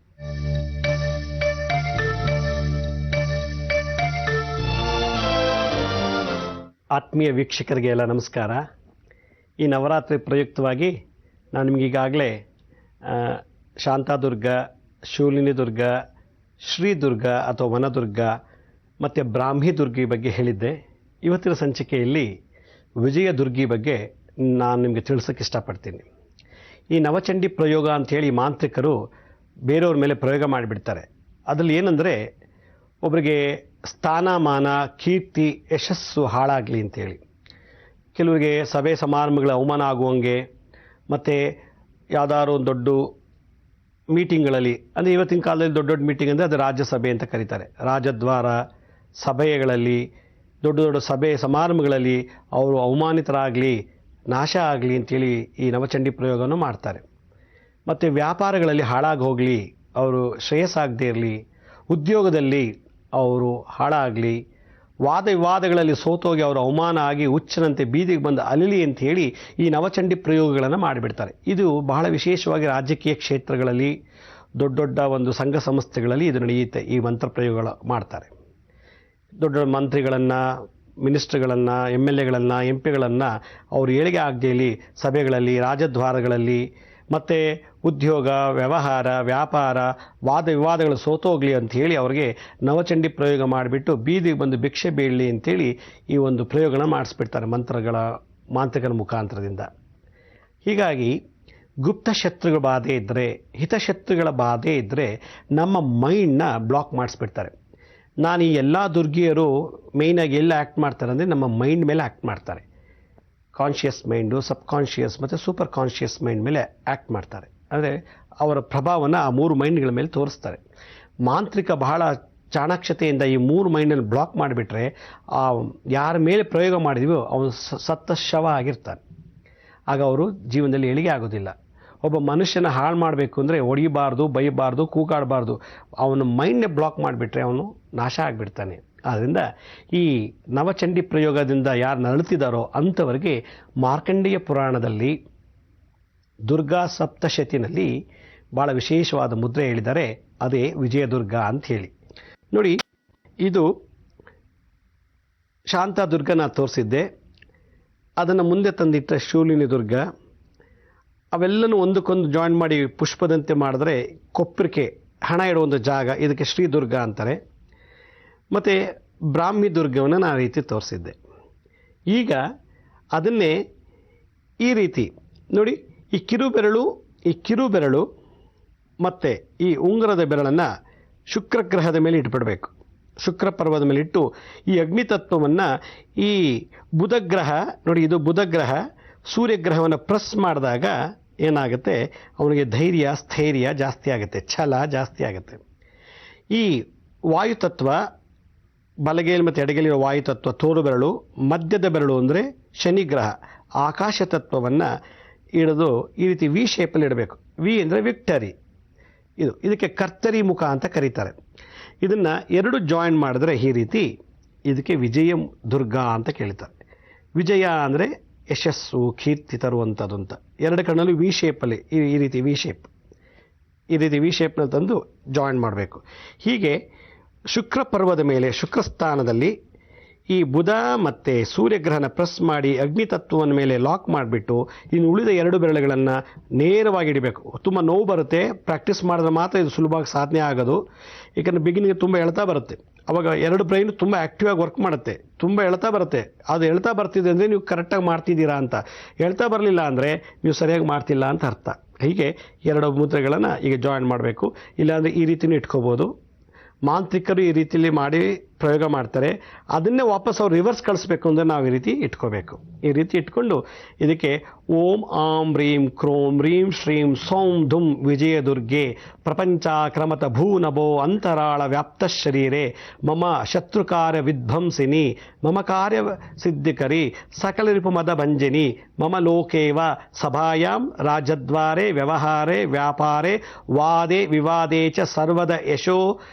ಆತ್ಮೀಯ ವೀಕ್ಷಕರಿಗೆ ಎಲ್ಲ ನಮಸ್ಕಾರ. ಈ ನವರಾತ್ರಿ ಪ್ರಯುಕ್ತವಾಗಿ ನಾನು ನಿಮಗೆ ಈಗಾಗಲೇ ಶಾಂತಾದುರ್ಗ, ಶೂಲಿನಿ ದುರ್ಗ, ಶ್ರೀ ದುರ್ಗ ಅಥವಾ ವನದುರ್ಗ ಮತ್ತು ಬ್ರಾಹ್ಮಿ ದುರ್ಗಿ ಬಗ್ಗೆ ಹೇಳಿದ್ದೆ. ಇವತ್ತಿನ ಸಂಚಿಕೆಯಲ್ಲಿ ವಿಜಯ ದುರ್ಗಿ ಬಗ್ಗೆ ನಾನು ನಿಮಗೆ ತಿಳಿಸೋಕ್ಕೆ ಇಷ್ಟಪಡ್ತೀನಿ. ಈ ನವಚಂಡಿ ಪ್ರಯೋಗ ಅಂಥೇಳಿ ಮಾಂತ್ರಿಕರು ಬೇರೆಯವ್ರ ಮೇಲೆ ಪ್ರಯೋಗ ಮಾಡಿಬಿಡ್ತಾರೆ. ಅದರಲ್ಲಿ ಏನಂದರೆ, ಒಬ್ಬರಿಗೆ ಸ್ಥಾನಮಾನ, ಕೀರ್ತಿ, ಯಶಸ್ಸು ಹಾಳಾಗಲಿ ಅಂಥೇಳಿ, ಕೆಲವರಿಗೆ ಸಭೆ ಸಮಾರಂಭಗಳ ಅವಮಾನ ಆಗುವಂಗೆ, ಮತ್ತು ಯಾವುದಾದ್ರು ಒಂದು ದೊಡ್ಡ ಮೀಟಿಂಗ್ಗಳಲ್ಲಿ, ಅಂದರೆ ಇವತ್ತಿನ ಕಾಲದಲ್ಲಿ ದೊಡ್ಡ ದೊಡ್ಡ ಮೀಟಿಂಗ್ ಅಂದರೆ ಅದು ರಾಜ್ಯಸಭೆ ಅಂತ ಕರೀತಾರೆ. ರಾಜದ್ವಾರ ಸಭೆಗಳಲ್ಲಿ, ದೊಡ್ಡ ದೊಡ್ಡ ಸಭೆ ಸಮಾರಂಭಗಳಲ್ಲಿ ಅವರು ಅವಮಾನಿತರಾಗಲಿ, ನಾಶ ಆಗಲಿ ಅಂಥೇಳಿ ಈ ನವಚಂಡಿ ಪ್ರಯೋಗವನ್ನು ಮಾಡ್ತಾರೆ. ಮತ್ತು ವ್ಯಾಪಾರಗಳಲ್ಲಿ ಹಾಳಾಗಿ ಹೋಗಲಿ, ಅವರು ಶ್ರೇಯಸ್ಸಾಗದೇ ಇರಲಿ, ಉದ್ಯೋಗದಲ್ಲಿ ಅವರು ಹಾಳಾಗಲಿ, ವಾದ ವಿವಾದಗಳಲ್ಲಿ ಸೋತೋಗಿ ಅವರು ಅವಮಾನ ಆಗಿ ಹುಚ್ಚನಂತೆ ಬೀದಿಗೆ ಬಂದು ಅಲಿಲಿ ಅಂತ ಹೇಳಿ ಈ ನವಚಂಡಿ ಪ್ರಯೋಗಗಳನ್ನು ಮಾಡಿಬಿಡ್ತಾರೆ. ಇದು ಬಹಳ ವಿಶೇಷವಾಗಿ ರಾಜಕೀಯ ಕ್ಷೇತ್ರಗಳಲ್ಲಿ, ದೊಡ್ಡ ದೊಡ್ಡ ಒಂದು ಸಂಘ ಸಂಸ್ಥೆಗಳಲ್ಲಿ ಇದು ನಡೆಯುತ್ತೆ. ಈ ಮಂತ್ರ ಪ್ರಯೋಗಗಳು ಮಾಡ್ತಾರೆ. ದೊಡ್ಡ ದೊಡ್ಡ ಮಂತ್ರಿಗಳನ್ನು, ಮಿನಿಸ್ಟ್ರುಗಳನ್ನು, MLAಗಳನ್ನು, MP ಗಳನ್ನು ಅವರು ಏಳಿಗೆ ಆಗದೇಲಿ ಸಭೆಗಳಲ್ಲಿ, ರಾಜದ್ವಾರಗಳಲ್ಲಿ, ಮತ್ತು ಉದ್ಯೋಗ, ವ್ಯವಹಾರ, ವ್ಯಾಪಾರ, ವಾದ ವಿವಾದಗಳು ಸೋತೋಗ್ಲಿ ಅಂಥೇಳಿ ಅವ್ರಿಗೆ ನವಚಂಡಿ ಪ್ರಯೋಗ ಮಾಡಿಬಿಟ್ಟು ಬೀದಿಗೆ ಬಂದು ಭಿಕ್ಷೆ ಬೀಳಲಿ ಅಂಥೇಳಿ ಈ ಒಂದು ಪ್ರಯೋಗನ ಮಾಡಿಸ್ಬಿಡ್ತಾರೆ ಮಾಂತ್ರಿಕರ ಮುಖಾಂತರದಿಂದ. ಹೀಗಾಗಿ ಗುಪ್ತ ಶತ್ರುಗಳ ಬಾಧೆ ಇದ್ದರೆ, ಹಿತಶತ್ರುಗಳ ಬಾಧೆ ಇದ್ದರೆ ನಮ್ಮ ಮೈಂಡ್ನ ಬ್ಲಾಕ್ ಮಾಡಿಸ್ಬಿಡ್ತಾರೆ. ನಾನು ಈ ಎಲ್ಲ ದುರ್ಗಿಯರು ಮೇಯ್ನಾಗಿ ಎಲ್ಲ ಆ್ಯಕ್ಟ್ ಮಾಡ್ತಾರೆ ಅಂದರೆ ನಮ್ಮ ಮೈಂಡ್ ಮೇಲೆ ಆ್ಯಕ್ಟ್ ಮಾಡ್ತಾರೆ. ಕಾನ್ಷಿಯಸ್ ಮೈಂಡು, ಸಬ್ ಕಾನ್ಷಿಯಸ್ ಮತ್ತು ಸೂಪರ್ ಕಾನ್ಷಿಯಸ್ ಮೈಂಡ್ ಮೇಲೆ ಆ್ಯಕ್ಟ್ ಮಾಡ್ತಾರೆ. ಅಂದರೆ ಅವರ ಪ್ರಭಾವನ ಆ 3 ಮೈಂಡ್ಗಳ ಮೇಲೆ ತೋರಿಸ್ತಾರೆ. ಮಾಂತ್ರಿಕ ಬಹಳ ಚಾಣಾಕ್ಷತೆಯಿಂದ ಈ 3 ಮೈಂಡನ್ನು ಬ್ಲಾಕ್ ಮಾಡಿಬಿಟ್ರೆ ಯಾರ ಮೇಲೆ ಪ್ರಯೋಗ ಮಾಡಿದೀವೋ ಅವನು ಸತ್ತ ಶವ ಆಗಿರ್ತಾನೆ. ಆಗ ಅವರು ಜೀವನದಲ್ಲಿ ಏಳಿಗೆ ಆಗೋದಿಲ್ಲ. ಒಬ್ಬ ಮನುಷ್ಯನ ಹಾಳು ಮಾಡಬೇಕು ಅಂದರೆ ಹೊಡಿಬಾರ್ದು, ಬೈಬಾರ್ದು, ಕೂಗಾಡಬಾರ್ದು. ಅವನ ಮೈಂಡ್ನೇ ಬ್ಲಾಕ್ ಮಾಡಿಬಿಟ್ರೆ ಅವನು ನಾಶ ಆಗಿಬಿಡ್ತಾನೆ. ಆದ್ದರಿಂದ ಈ ನವಚಂಡಿ ಪ್ರಯೋಗದಿಂದ ಯಾರು ನರಳುತ್ತಿದ್ದಾರೋ ಅಂಥವರಿಗೆ ಮಾರ್ಕಂಡೇಯ ಪುರಾಣದಲ್ಲಿ ದುರ್ಗಾ ಸಪ್ತಶತಿನಲ್ಲಿ ಭಾಳ ವಿಶೇಷವಾದ ಮುದ್ರೆ ಹೇಳಿದ್ದಾರೆ. ಅದೇ ವಿಜಯದುರ್ಗ ಅಂತ ಹೇಳಿ. ನೋಡಿ, ಇದು ಶಾಂತ ದುರ್ಗನ ತೋರಿಸಿದ್ದೆ. ಅದನ್ನು ಮುಂದೆ ತಂದಿಟ್ಟ ಶೂಲಿನಿ ದುರ್ಗ. ಅವೆಲ್ಲನೂ ಒಂದಕ್ಕೊಂದು ಜಾಯಿನ್ ಮಾಡಿ ಪುಷ್ಪದಂತೆ ಮಾಡಿದ್ರೆ ಕೊಪ್ಪರಿಕೆ, ಹಣ ಇಡೋ ಒಂದು ಜಾಗ, ಇದಕ್ಕೆ ಶ್ರೀದುರ್ಗ ಅಂತಾರೆ. ಮತ್ತು ಬ್ರಾಹ್ಮಿ ದುರ್ಗವನ್ನು ನಾನು ಆ ರೀತಿ ತೋರಿಸಿದ್ದೆ. ಈಗ ಅದನ್ನೇ ಈ ರೀತಿ ನೋಡಿ, ಈ ಕಿರುಬೆರಳು ಮತ್ತು ಈ ಉಂಗುರದ ಬೆರಳನ್ನು ಶುಕ್ರ ಗ್ರಹದ ಮೇಲೆ ಇಟ್ಬಿಡಬೇಕು. ಶುಕ್ರ ಪರ್ವದ ಮೇಲೆ ಇಟ್ಟು ಈ ಅಗ್ನಿತತ್ವವನ್ನು ಈ ಬುಧಗ್ರಹ ನೋಡಿ, ಇದು ಬುಧಗ್ರಹ ಸೂರ್ಯಗ್ರಹವನ್ನು ಪ್ರೆಸ್ ಮಾಡಿದಾಗ ಏನಾಗುತ್ತೆ, ಅವನಿಗೆ ಧೈರ್ಯ, ಸ್ಥೈರ್ಯ ಜಾಸ್ತಿ ಆಗುತ್ತೆ, ಛಲ ಜಾಸ್ತಿ ಆಗುತ್ತೆ. ಈ ವಾಯುತತ್ವ ಬಲಗೈಲಿ ಮತ್ತು ಎಡಗೈಲಿರೋ ವಾಯುತತ್ವ ತೋರು ಬೆರಳು, ಮಧ್ಯದ ಬೆರಳು ಅಂದರೆ ಶನಿಗ್ರಹ ಆಕಾಶ ತತ್ವವನ್ನು ಹಿಡಿದು ಈ ರೀತಿ ವಿ ಶೇಪಲ್ಲಿ ಇಡಬೇಕು. ವಿ ಅಂದರೆ ವಿಕ್ಟರಿ. ಇದಕ್ಕೆ ಕರ್ತರಿ ಮುಖ ಅಂತ ಕರೀತಾರೆ. ಇದನ್ನು 2 ಜಾಯಿನ್ ಮಾಡಿದ್ರೆ ಈ ರೀತಿ ಇದಕ್ಕೆ ವಿಜಯ ದುರ್ಗಾ ಅಂತ ಕೇಳ್ತಾರೆ. ವಿಜಯ ಅಂದರೆ ಯಶಸ್ಸು, ಕೀರ್ತಿ ತರುವಂಥದ್ದು ಅಂತ. 2 ಕಣ್ಣಲ್ಲಿ ವಿ ಶೇಪಲ್ಲಿ ಈ ರೀತಿ ವಿ ಶೇಪ್ನಲ್ಲಿ ತಂದು ಜಾಯಿನ್ ಮಾಡಬೇಕು. ಹೀಗೆ ಶುಕ್ರ ಪರ್ವದ ಮೇಲೆ, ಶುಕ್ರ ಸ್ಥಾನದಲ್ಲಿ ಈ ಬುಧ ಮತ್ತು ಸೂರ್ಯಗ್ರಹನ ಪ್ರೆಸ್ ಮಾಡಿ ಅಗ್ನಿತತ್ವದ ಮೇಲೆ ಲಾಕ್ ಮಾಡಿಬಿಟ್ಟು ಇನ್ನು ಉಳಿದ 2 ಬೆರಳುಗಳನ್ನು ನೇರವಾಗಿ ಇಡಬೇಕು. ತುಂಬ ನೋವು ಬರುತ್ತೆ, ಪ್ರಾಕ್ಟೀಸ್ ಮಾಡಿದ್ರೆ ಮಾತ್ರ ಇದು ಸುಲಭವಾಗಿ ಸಾಧನೆ ಆಗೋದು. ಏಕೆಂದರೆ ಬಿಗಿನಿಂಗ್ ತುಂಬ ಎಳ್ತಾ ಬರುತ್ತೆ. ಅವಾಗ 2 ಬ್ರೈನ್ ತುಂಬ ಆ್ಯಕ್ಟಿವ್ ಆಗಿ ವರ್ಕ್ ಮಾಡುತ್ತೆ, ತುಂಬ ಎಳ್ತಾ ಬರುತ್ತೆ. ಅದು ಎಳ್ತಾ ಬರ್ತಿದೆ ಅಂದರೆ ನೀವು ಕರೆಕ್ಟಾಗಿ ಮಾಡ್ತಿದ್ದೀರಾ ಅಂತ, ಎಳ್ತಾ ಬರಲಿಲ್ಲ ಅಂದರೆ ನೀವು ಸರಿಯಾಗಿ ಮಾಡ್ತಿಲ್ಲ ಅಂತ ಅರ್ಥ. ಹೀಗೆ 2 ಮುದ್ರೆಗಳನ್ನು ಈಗ ಜಾಯಿನ್ ಮಾಡಬೇಕು. ಇಲ್ಲಾಂದರೆ ಈ ರೀತಿಯೂ ಇಟ್ಕೋಬೋದು. ಮಾಂತ್ರಿಕರು ಈ ರೀತಿಯಲ್ಲಿ ಮಾಡಿ ಪ್ರಯೋಗ ಮಾಡ್ತಾರೆ. ಅದನ್ನೇ ವಾಪಸ್ ಅವ್ರು ರಿವರ್ಸ್ ಕಳಿಸ್ಬೇಕು ಅಂದರೆ ನಾವು ಈ ರೀತಿ ಇಟ್ಕೋಬೇಕು. ಈ ರೀತಿ ಇಟ್ಕೊಂಡು ಇದಕ್ಕೆ ಓಂ ಆಂ ರೀಂ ಕ್ರೋಂ ರೀಂ ಶ್ರೀಂ ಸೌಂ ಧುಂ ವಿಜಯ ದುರ್ಗೆ ಪ್ರಪಂಚಾಕ್ರಮತ ಭೂನಭೋ ಅಂತರಾಳ ವ್ಯಾಪ್ತ ಶರೀರೆ ಮಮ ಶತ್ರುಕಾರ್ಯ ವಿಧ್ವಂಸಿನಿ ಮಮ ಕಾರ್ಯ ಸಿದ್ಧಿಕರಿ ಸಕಲ ರಿಪುಮದ ಭಂಜಿನಿ ಮಮ ಲೋಕೇವ ಸಭಾಯಾಂ ರಾಜದ್ವಾರೆ ವ್ಯವಹಾರೆ ವ್ಯಾಪಾರೆ ವಾದೆ ವಿವಾದೇ ಚ ಸರ್ವದ ಯಶೋ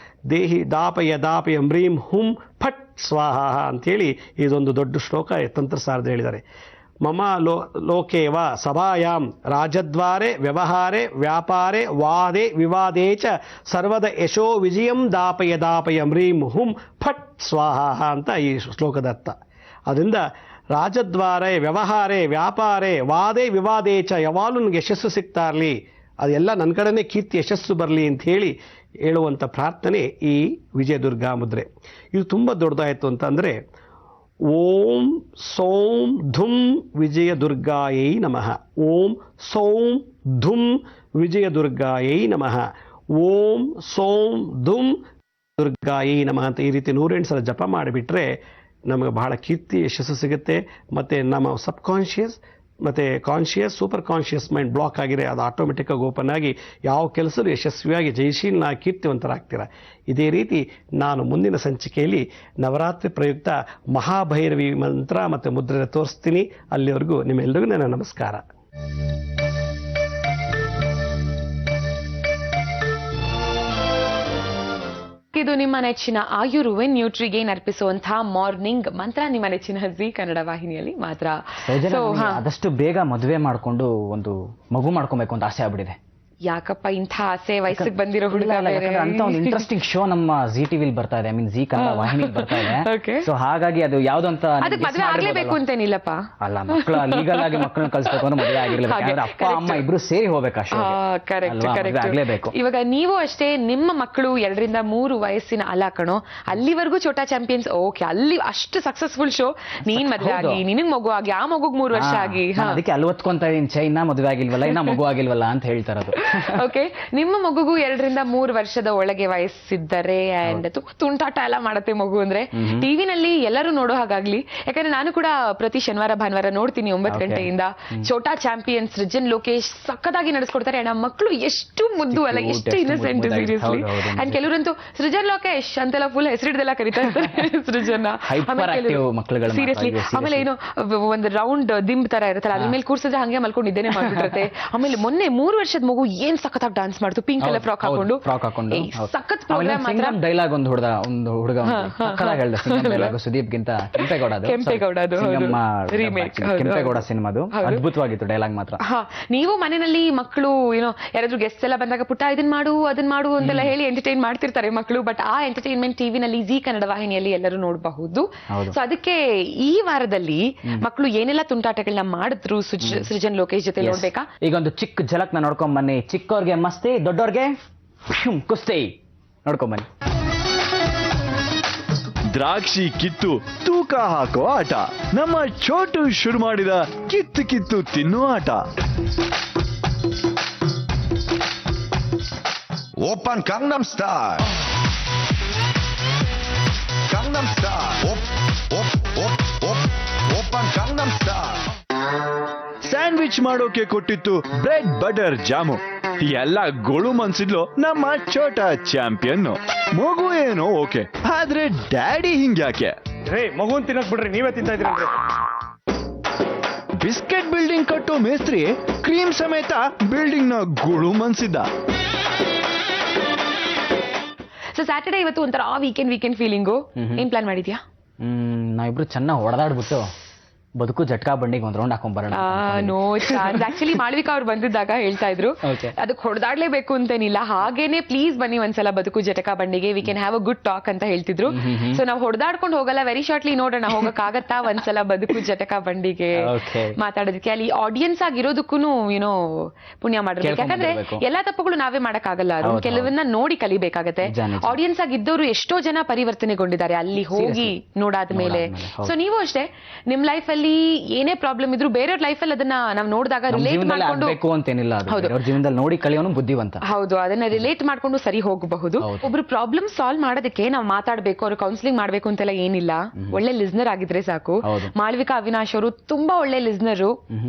ದೇಹಿ ದಾಪಯ ಮ್ರೀಂ ಹುಂ ಫಟ್ ಸ್ವಾಹ ಅಂಥೇಳಿ ಇದೊಂದು ದೊಡ್ಡ ಶ್ಲೋಕ ತಂತ್ರಸಾರದ ಹೇಳಿದ್ದಾರೆ. ಮಮ ಲೋಕೇವ ಸಭಾಯಾಂ ರಾಜದ್ವಾರೆ ವ್ಯವಹಾರೆ ವ್ಯಾಪಾರೆ ವಾದೆ ವಿವಾದೇ ಚ ಸರ್ವದ ಯಶೋ ವಿಜಯಂ ದಾಪಯ ಮ್ರೀಂ ಹುಂ ಫಟ್ ಸ್ವಾಹ ಅಂತ ಈ ಶ್ಲೋಕದ ಅರ್ಥ. ಅದರಿಂದ ರಾಜದ್ವಾರೆ ವ್ಯವಹಾರೆ ವ್ಯಾಪಾರೆ ವಾದೆ ವಿವಾದೇ ಚ ಯಾವಾಗಲೂ ನನಗೆ ಯಶಸ್ಸು ಸಿಗ್ತಾ ಇರಲಿ, ಅದೆಲ್ಲ ನನ್ನ ಕಡೆನೇ ಕೀರ್ತಿ ಯಶಸ್ಸು ಬರಲಿ ಅಂತ ಹೇಳುವಂಥ ಪ್ರಾರ್ಥನೆ ಈ ವಿಜಯದುರ್ಗಾ ಮುದ್ರೆ. ಇದು ತುಂಬ ದೊಡ್ಡದಾಯಿತು ಅಂತಂದರೆ ಓಂ ಸೌಂ ಧುಂ ವಿಜಯದುರ್ಗಾಯೈ ನಮಃ, ಓಂ ಸೌಂ ಧುಂ ವಿಜಯದುರ್ಗಾಯೈ ನಮಃ, ಓಂ ಸೌಂ ಧುಂ ದುರ್ಗಾಯೈ ನಮಃ ಅಂತ ಈ ರೀತಿ 108 ಸಲ ಜಪ ಮಾಡಿಬಿಟ್ರೆ ನಮಗೆ ಬಹಳ ಕೀರ್ತಿ ಯಶಸ್ಸು ಸಿಗುತ್ತೆ. ಮತ್ತು ನಮ್ಮ ಸಬ್ ಕಾನ್ಷಿಯಸ್ ಮತ್ತು conscious super conscious mind block ಆಗಿದೆ, ಅದು ಆಟೋಮೆಟಿಕ್ಕಾಗಿ ಓಪನ್ ಆಗಿ ಯಾವ ಕೆಲಸದಲ್ಲೂ ಯಶಸ್ವಿಯಾಗಿ ಜಯಶೀಲನಾಗಿ ಕೀರ್ತಿವಂತರಾಗ್ತೀರ. ಇದೇ ರೀತಿ ನಾನು ಮುಂದಿನ ಸಂಚಿಕೆಯಲ್ಲಿ ನವರಾತ್ರಿ ಪ್ರಯುಕ್ತ ಮಹಾಭೈರವಿ ಮಂತ್ರ ಮತ್ತು ಮುದ್ರೆ ತೋರಿಸ್ತೀನಿ. ಅಲ್ಲಿವರೆಗೂ ನಿಮ್ಮೆಲ್ಲರಿಗೂ ನನ್ನ ನಮಸ್ಕಾರ. ಇದು ನಿಮ್ಮ ನೆಚ್ಚಿನ ಆಯುರ್ವೇನ್ ನ್ಯೂಟ್ರಿಗೇನ್ ಅರ್ಪಿಸುವಂತಹ ಮಾರ್ನಿಂಗ್ ಮಂತ್ರ ನಿಮ್ಮ ನೆಚ್ಚಿನ ಜಿ ಕನ್ನಡ ವಾಹಿನಿಯಲ್ಲಿ ಮಾತ್ರ. ಆದಷ್ಟು ಬೇಗ ಮದುವೆ ಮಾಡ್ಕೊಂಡು ಒಂದು ಮಗು ಮಾಡ್ಕೊಬೇಕು ಅಂತ ಆಸೆ ಆಗ್ಬಿಟ್ಟಿದೆ. ಯಾಕಪ್ಪ ಇಂಥ ಆಸೆ ವಯಸ್ಸಿಗೆ ಬಂದಿರೋ ಹುಡುಗ ಅಂತ ಒಂದು ಇಂಟ್ರೆಸ್ಟಿಂಗ್ ಶೋ ನಮ್ಮ ಜಿ ಟಿವಿಲಿ ಬರ್ತಾ ಇದೆ, ಐ ಮೀನ್ ಜಿ ಕನ್ನಡ ವಾಹಿನಿ ಬರ್ತಾ ಇದೆ. ಸೊ ಹಾಗಾಗಿ ಅದು ಯಾವ್ದು ಅಂತ ಅದಕ್ಕೆ ಮದುವೆ ಆಗ್ಲೇಬೇಕು ಅಂತೇನಿಲ್ಲಪ್ಪ. ಅಲ್ಲ, ಮಕ್ಕಳ ಲೀಗಲ್ ಆಗಿ ಮಕ್ಕಳನ್ನ ಕಳ್ಸ್ಬೇಕು ಅಂದ್ರೆ ಮದುವೆ ಆಗಿರ್ಬೇಕು. ಅಪ್ಪ ಅಮ್ಮ ಇಬ್ರು ಸೇರಿ ಹೋಗ್ಬೇಕು ಆ ಶೋ. ಕರೆಕ್ಟ್ ಆಗ್ಲೇಬೇಕು. ಇವಾಗ ನೀವು ಅಷ್ಟೇ, ನಿಮ್ಮ ಮಕ್ಕಳು 2 ರಿಂದ 3 ವಯಸ್ಸಿನ ಅಲ್ಲ ಕಣೋ, ಅಲ್ಲಿವರೆಗೂ ಛೋಟಾ ಚಾಂಪಿಯನ್ಸ್ ಓಕೆ, ಅಲ್ಲಿ ಅಷ್ಟು ಸಕ್ಸಸ್ಫುಲ್ ಶೋ. ನೀನ್ ಮದುವೆ ಆಗಿ ನಿನಗ್ ಮಗು ಆಗಿ ಆ ಮಗುಗ್ 3 ವರ್ಷ ಆಗಿ ಅದಕ್ಕೆ ಅಲ್ವತ್ಕೊಂತ ಇದೀನಿ, ಇನ್ನ ಮದುವೆ ಆಗಿಲ್ವಲ್ಲ, ಇನ್ನ ಮಗು ಆಗಿಲ್ವಲ್ಲ ಅಂತ ಹೇಳ್ತಾ ಇರೋದು. ಓಕೆ, ನಿಮ್ಮ ಮಗುಗೂ 2 ರಿಂದ 3 ವರ್ಷದ ಒಳಗೆ ವಯಸ್ಸಿದ್ದರೆ ಅಂಡ್ ತುಂಟಾಟ ಎಲ್ಲ ಮಾಡತ್ತೆ ಮಗು ಅಂದ್ರೆ, ಟಿವಿನಲ್ಲಿ ಎಲ್ಲರೂ ನೋಡೋ ಹಾಗಾಗ್ಲಿ. ಯಾಕಂದ್ರೆ ನಾನು ಕೂಡ ಪ್ರತಿ ಶನಿವಾರ ಭಾನುವಾರ ನೋಡ್ತೀನಿ 9 ಗಂಟೆಯಿಂದ. ಛೋಟಾ ಚಾಂಪಿಯನ್ ಸೃಜನ್ ಲೋಕೇಶ್ ಸಖತ್ತಾಗಿ ನಡೆಸ್ಕೊಡ್ತಾರೆ. ಅಂಡ್ ಮಕ್ಕಳು ಎಷ್ಟು ಮುದ್ದು ಅಲ್ಲ, ಎಷ್ಟು ಇನ್ನಸೆಂಟ್ ಸೀರಿಯಸ್ಲಿ. ಅಂಡ್ ಕೆಲವರಂತೂ ಸೃಜನ್ ಲೋಕೇಶ್ ಅಂತೆಲ್ಲ ಫುಲ್ ಹೆಸರಿಡ್ದೆಲ್ಲ ಕರೀತಾ ಇರ್ತಾರೆ ಸೃಜನ್. ಸೀರಿಯಸ್ಲಿ. ಆಮೇಲೆ ಏನು ಒಂದು ರೌಂಡ್ ದಿಂಬ್ ತರ ಇರುತ್ತಲ್ಲ, ಅದ್ರ ಮೇಲೆ ಕೂರ್ಸಿದ್ರೆ ಹಂಗೆ ಮಲ್ಕೊಂಡು ನಿದ್ದೆನೆ ಮಾಡ್ಬಿಟ್ಟಿರುತ್ತೆ. ಆಮೇಲೆ ಮೊನ್ನೆ 3 ವರ್ಷದ ಮಗು ಏನ್ ಸಖತ್ತಾಗಿ ಡಾನ್ಸ್ ಮಾಡ್ತು, ಪಿಂಕ್ ಕಲರ್ ಫ್ರಾಕ್ ಹಾಕೊಂಡು. ಸಖತ್ ಪ್ರೋಗ್ರಾಮ್ ಮಾತ್ರ. ಡೈಲಾಗ್ ಒಂದು ಹುಡುಗ ಡೈಲಾಗ್ ಸುದೀಪ್ ಗಿಂತ ಕೆಂಪೇಗೌಡ ಸಿನಿಮಾದು ಅದ್ಭುತವಾಗಿತ್ತು ಡೈಲಾಗ್ ಮಾತ್ರ. ನೀವು ಮನೆಯಲ್ಲಿ ಮಕ್ಕಳು ಏನೋ ಯಾರಾದ್ರೂ ಗೆಸ್ಟ್ ಎಲ್ಲ ಬಂದಾಗ ಪುಟ್ಟ ಇದನ್ ಮಾಡು ಅದನ್ ಮಾಡು ಅಂತೆಲ್ಲ ಹೇಳಿ ಎಂಟರ್ಟೈನ್ ಮಾಡ್ತಿರ್ತಾರೆ ಮಕ್ಕಳು. ಬಟ್ ಆ ಎಂಟರ್ಟೈನ್ಮೆಂಟ್ ಟಿವಿನಲ್ಲಿ ಜಿ ಕನ್ನಡ ವಾಹಿನಿಯಲ್ಲಿ ಎಲ್ಲರೂ ನೋಡಬಹುದು. ಸೊ ಅದಕ್ಕೆ ಈ ವಾರದಲ್ಲಿ ಮಕ್ಕಳು ಏನೆಲ್ಲ ತುಂಟಾಟಗಳನ್ನ ಮಾಡಿದ್ರು ಸೃಜನ್ ಲೋಕೇಶ್ ಜೊತೆ ನೋಡ್ಬೇಕಾ? ಈಗ ಒಂದು ಚಿಕ್ಕ ಝಲಕ್ ನ ನೋಡ್ಕೊಂಡ್ ಬನ್ನಿ. ಚಿಕ್ಕವ್ರಿಗೆ ಮಸ್ತಿ, ದೊಡ್ಡವ್ರಿಗೆ ಕುಸ್ತಿ. ನೋಡ್ಕೊಂಡ್ ಬನ್ನಿ. ದ್ರಾಕ್ಷಿ ಕಿತ್ತು ತೂಕ ಹಾಕೋ ಆಟ. ನಮ್ಮ ಚೋಟು ಶುರು ಮಾಡಿದ ಕಿತ್ತು ಕಿತ್ತು ತಿನ್ನುವ ಆಟ. Open Gangnam star, Gangnam star, open Gangnam star. Sandwich ಮಾಡೋಕೆ ಕೊಟ್ಟಿತ್ತು ಬ್ರೆಡ್ ಬಟರ್ ಜಾಮು. ಎಲ್ಲ ಗೊಳು ಮನ್ಸಿದ್ಲು ನಮ್ಮ ಚೋಟ ಚಾಂಪಿಯನ್. ಮಗು ಏನೋ ಓಕೆ, ಆದ್ರೆ ಡ್ಯಾಡಿ ಹಿಂಗ್ಯಾಕೆ? ಮಗುನ್ ತಿನ್ನಕ್ ಬಿಡ್ರಿ, ನೀವೇ ತಿಂತಾ ಇದ್ರಿ. ಬಿಸ್ಕೆಟ್ ಬಿಲ್ಡಿಂಗ್ ಕಟ್ಟೋ ಮೇಸ್ತ್ರಿ ಕ್ರೀಮ್ ಸಮೇತ ಬಿಲ್ಡಿಂಗ್ ನ ಗುಳು ಮನ್ಸಿದ್ದ. ಸೊ ಸ್ಯಾಟರ್ಡೇ ಇವತ್ತು ಒಂಥರ ವೀಕೆಂಡ್ ಫೀಲಿಂಗು. ಏನ್ ಪ್ಲಾನ್ ಮಾಡಿದ್ಯಾ? ನಾವಿಬ್ರು ಚೆನ್ನಾಗಿ ಹೊಡೆದಾಡ್ಬಿಟ್ಟು ಬದುಕು ಜಟ್ಕಾ ಬಂಡಿಗೆ ಒಂದ್ ರೌಂಡ್ ಹಾಕೊಂಡ್ ಬರೋಣ. No chance. ಆಕ್ಚುಲಿ ಮಾಳ್ವಿಕಾ ಅವ್ರು ಬಂದಿದ್ದಾಗ ಹೇಳ್ತಾ ಇದ್ರು ಅದಕ್ಕೆ ಹೊಡೆದಾಡ್ಲೇಬೇಕು ಅಂತೇನಿಲ್ಲ, ಹಾಗೇನೆ ಪ್ಲೀಸ್ ಬನ್ನಿ ಒಂದ್ಸಲ ಬದುಕು ಜಟಕಾ ಬಂಡಿಗೆ, we can have a good talk ಅಂತ ಹೇಳ್ತಿದ್ರು. ಸೊ ನಾವು ಹೊಡೆದಾಡ್ಕೊಂಡು ಹೋಗಲ್ಲ, ವೆರಿ ಶಾರ್ಟ್ಲಿ ನೋಡೋಣ ಹೋಗಕ್ಕಾಗತ್ತಾ ಒಂದ್ಸಲ ಬದುಕು ಜಟಕಾ ಬಂಡಿಗೆ ಮಾತಾಡೋದಕ್ಕೆ. ಅಲ್ಲಿ ಆಡಿಯನ್ಸ್ ಆಗಿರೋದಕ್ಕೂ ಏನೋ ಪುಣ್ಯ ಮಾಡಿರ್ಬೇಕು. ಯಾಕಂದ್ರೆ ಎಲ್ಲಾ ತಪ್ಪುಗಳು ನಾವೇ ಮಾಡಕ್ಕಾಗಲ್ಲ, ಅದು ಕೆಲವನ್ನ ನೋಡಿ ಕಲಿಬೇಕಾಗತ್ತೆ. ಆಡಿಯನ್ಸ್ ಆಗಿದ್ದವರು ಎಷ್ಟೋ ಜನ ಪರಿವರ್ತನೆಗೊಂಡಿದ್ದಾರೆ ಅಲ್ಲಿ ಹೋಗಿ ನೋಡಾದ್ಮೇಲೆ. ಸೊ ನೀವು ಅಷ್ಟೇ ನಿಮ್ ಲೈಫ್ ಅಲ್ಲಿ ಏನೇ ಪ್ರಾಬ್ಲಮ್ ಇದ್ರು ಬೇರೆಯವ್ರ ಲೈಫ್ ಅಲ್ಲಿ ಅದನ್ನ ನಾವು ನೋಡಿದಾಗ ರಿಲೇಟ್ ಮಾಡ್ಕೊಂಡು ಜೀವನದಲ್ಲಿ ನೋಡಿ ಕಲಿಯೋನು ಬುದ್ಧಿವಂತ. ಹೌದು, ಅದನ್ನ ರಿಲೇಟ್ ಮಾಡ್ಕೊಂಡು ಸರಿ ಹೋಗಬಹುದು. ಒಬ್ರು ಪ್ರಾಬ್ಲಮ್ ಸಾಲ್ವ್ ಮಾಡೋದಕ್ಕೆ ನಾವು ಮಾತಾಡ್ಬೇಕು, ಅವ್ರು ಕೌನ್ಸಿಲಿಂಗ್ ಮಾಡ್ಬೇಕು ಅಂತೆಲ್ಲ ಏನಿಲ್ಲ. ಒಳ್ಳೆ ಲಿಸ್ನರ್ ಆಗಿದ್ರೆ ಸಾಕು. ಮಾಳ್ವಿಕಾ ಅವಿನಾಶ್ ಅವರು ತುಂಬಾ ಒಳ್ಳೆ ಲಿಸ್ನರ್,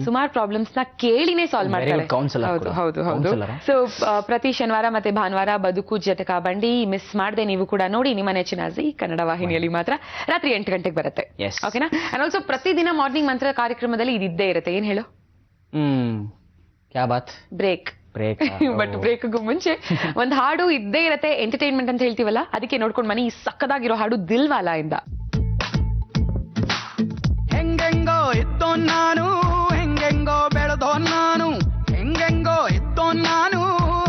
ಸುಮಾರು ಪ್ರಾಬ್ಲಮ್ಸ್ ನ ಕೇಳಿನೇ ಸಾಲ್ವ್ ಮಾಡ್ತಾರೆ. ಹೌದು. ಸೊ ಪ್ರತಿ ಶನಿವಾರ ಮತ್ತೆ ಭಾನುವಾರ ಬದುಕು ಜಟಕಾ ಬಂಡಿ ಮಿಸ್ ಮಾಡದೆ ನೀವು ಕೂಡ ನೋಡಿ. ನಿಮ್ಮ ನೆಚ್ಚಿನ ಜಿ ಕನ್ನಡ ವಾಹಿನಿಯಲ್ಲಿ ಮಾತ್ರ ರಾತ್ರಿ 8 ಗಂಟೆಗೆ ಬರುತ್ತೆ. ಓಕೆನಾ? ಅಂಡ್ ಆಲ್ಸೋ ಪ್ರತಿದಿನ ಮಾರ್ನಿಂಗ್ ಮಂತ್ರ ಕಾರ್ಯಕ್ರಮದಲ್ಲಿ ಇದ್ದೇ ಇರುತ್ತೆ. ಏನ್ ಹೇಳು? ಕ್ಯಾ ಬಾತ್? ಬ್ರೇಕ್. ಬಟ್ ಬ್ರೇಕ್ಗೂ ಮುಂಚೆ ಒಂದ್ ಹಾಡು ಇದ್ದೇ ಇರತ್ತೆ. ಎಂಟರ್ಟೈನ್ಮೆಂಟ್ ಅಂತ ಹೇಳ್ತೀವಲ್ಲ, ಅದಕ್ಕೆ ನೋಡ್ಕೊಂಡ್ ಮನಿ ಸಕ್ಕದಾಗಿರೋ ಹಾಡು ದಿಲ್ವಾಲಾ ಇಂದ. ಹೆಂಗೆಂಗೋ ಇತ್ತೋ ನಾನು, ಹೆಂಗೆಂಗೋ ಬೆಳೆದೋ ನಾನು, ಹೆಂಗೆಂಗೋ ಇತ್ತೋ ನಾನು,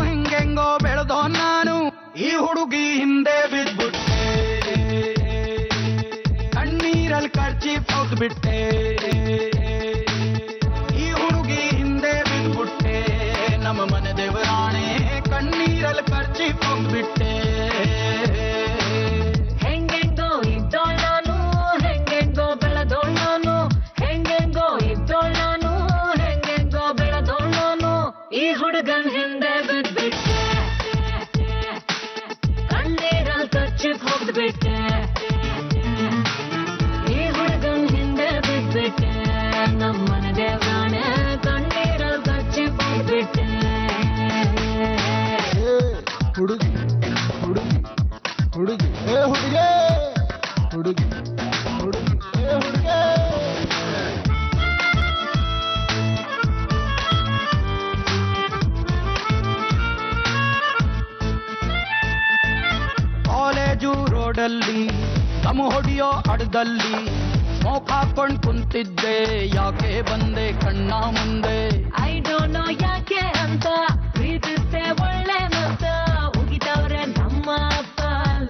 ಹೆಂಗೆಂಗೋ ಬೆಳೆದೋ ನಾನು. ಈ ಹುಡುಗಿ ಹಿಂದೆ ಬಿದ್ಬಿಟ್ಟೆ, ಕಣ್ಣೀರಲ್ಲಿ ಕರ್ಚೀಫ್ ಹೋಗ್ಬಿಟ್ಟೆ. ಈ ಹುಡುಗಿ ಹಿಂದೆ ಬಿದ್ಬಿಟ್ಟೆ, ನಮ್ಮ ಮನೆ ದೇವರಾಣೆ ಕಣ್ಣೀರಲ್ಲಿ ಕರ್ಚೀಫ್ ಹೋಗ್ಬಿಟ್ಟೆ. ಹೆಂಗೆಂಗೋ ಇದ್ದೋಳ್ ನಾನು, ಹೆಂಗೆಂಗೋ ಬೆಳೆದೋಳ್ ನಾನು, ಹೆಂಗೆಂಗೋ ಇದ್ದೋಳ್ ನಾನು, ಹೆಂಗೆಂಗೋ ಬೆಳೆದೋಳ್ ನಾನು. ಈ ಹುಡುಗನ್ ಹಿಂದೆ ಬಿದ್ಬಿಟ್ಟೆ, ಕಣ್ಣೀರಲ್ಲಿ ಕರ್ಚೀಫ್ ಹೋಗ್ಬಿಟ್ಟೆ. ಈ ಹುಡುಗನ್ ಹಿಂದೆ ಬಿದ್ಬಿಟ್ಟೆ, ನಮ್ಮನೆ ದೇವರಾಣೆ ಕಣ್ಣೀರಲ್ಲಿ ಕರ್ಚೀಫ್ ಹೋಗ್ಬಿಟ್ಟೆ. ಹುಡುಗಿ ಹುಡುಗಿ ಹುಡುಗಿ ಹುಡುಗಿ ಹುಡುಗಿ ಹುಡುಗಿ ಹುಡುಗಿ. ಕಾಲೇಜ್ ರೋಡಲ್ಲಿ ದಮ್ ಹೊಡಿಯೋ ಅಡ್ದಲ್ಲಿ ಸ್ಮೋಕ್ ಹಾಕೊಂಡ್ ಕುಂತಿದ್ದೆ, ಯಾಕೆ ಬಂದೆ ಕಣ್ಣ ಮುಂದೆ. ಐ ಡೋಂಟ್ ನೋ ಯಾಕೆ ಅಂತ ಪ್ರೀತಿಸ್ತೆ ಒಳ್ಳೆ ಮತ್ತ ಉಗಿತವ್ರೆ ನಮ್ಮ ಅಪ್ಪ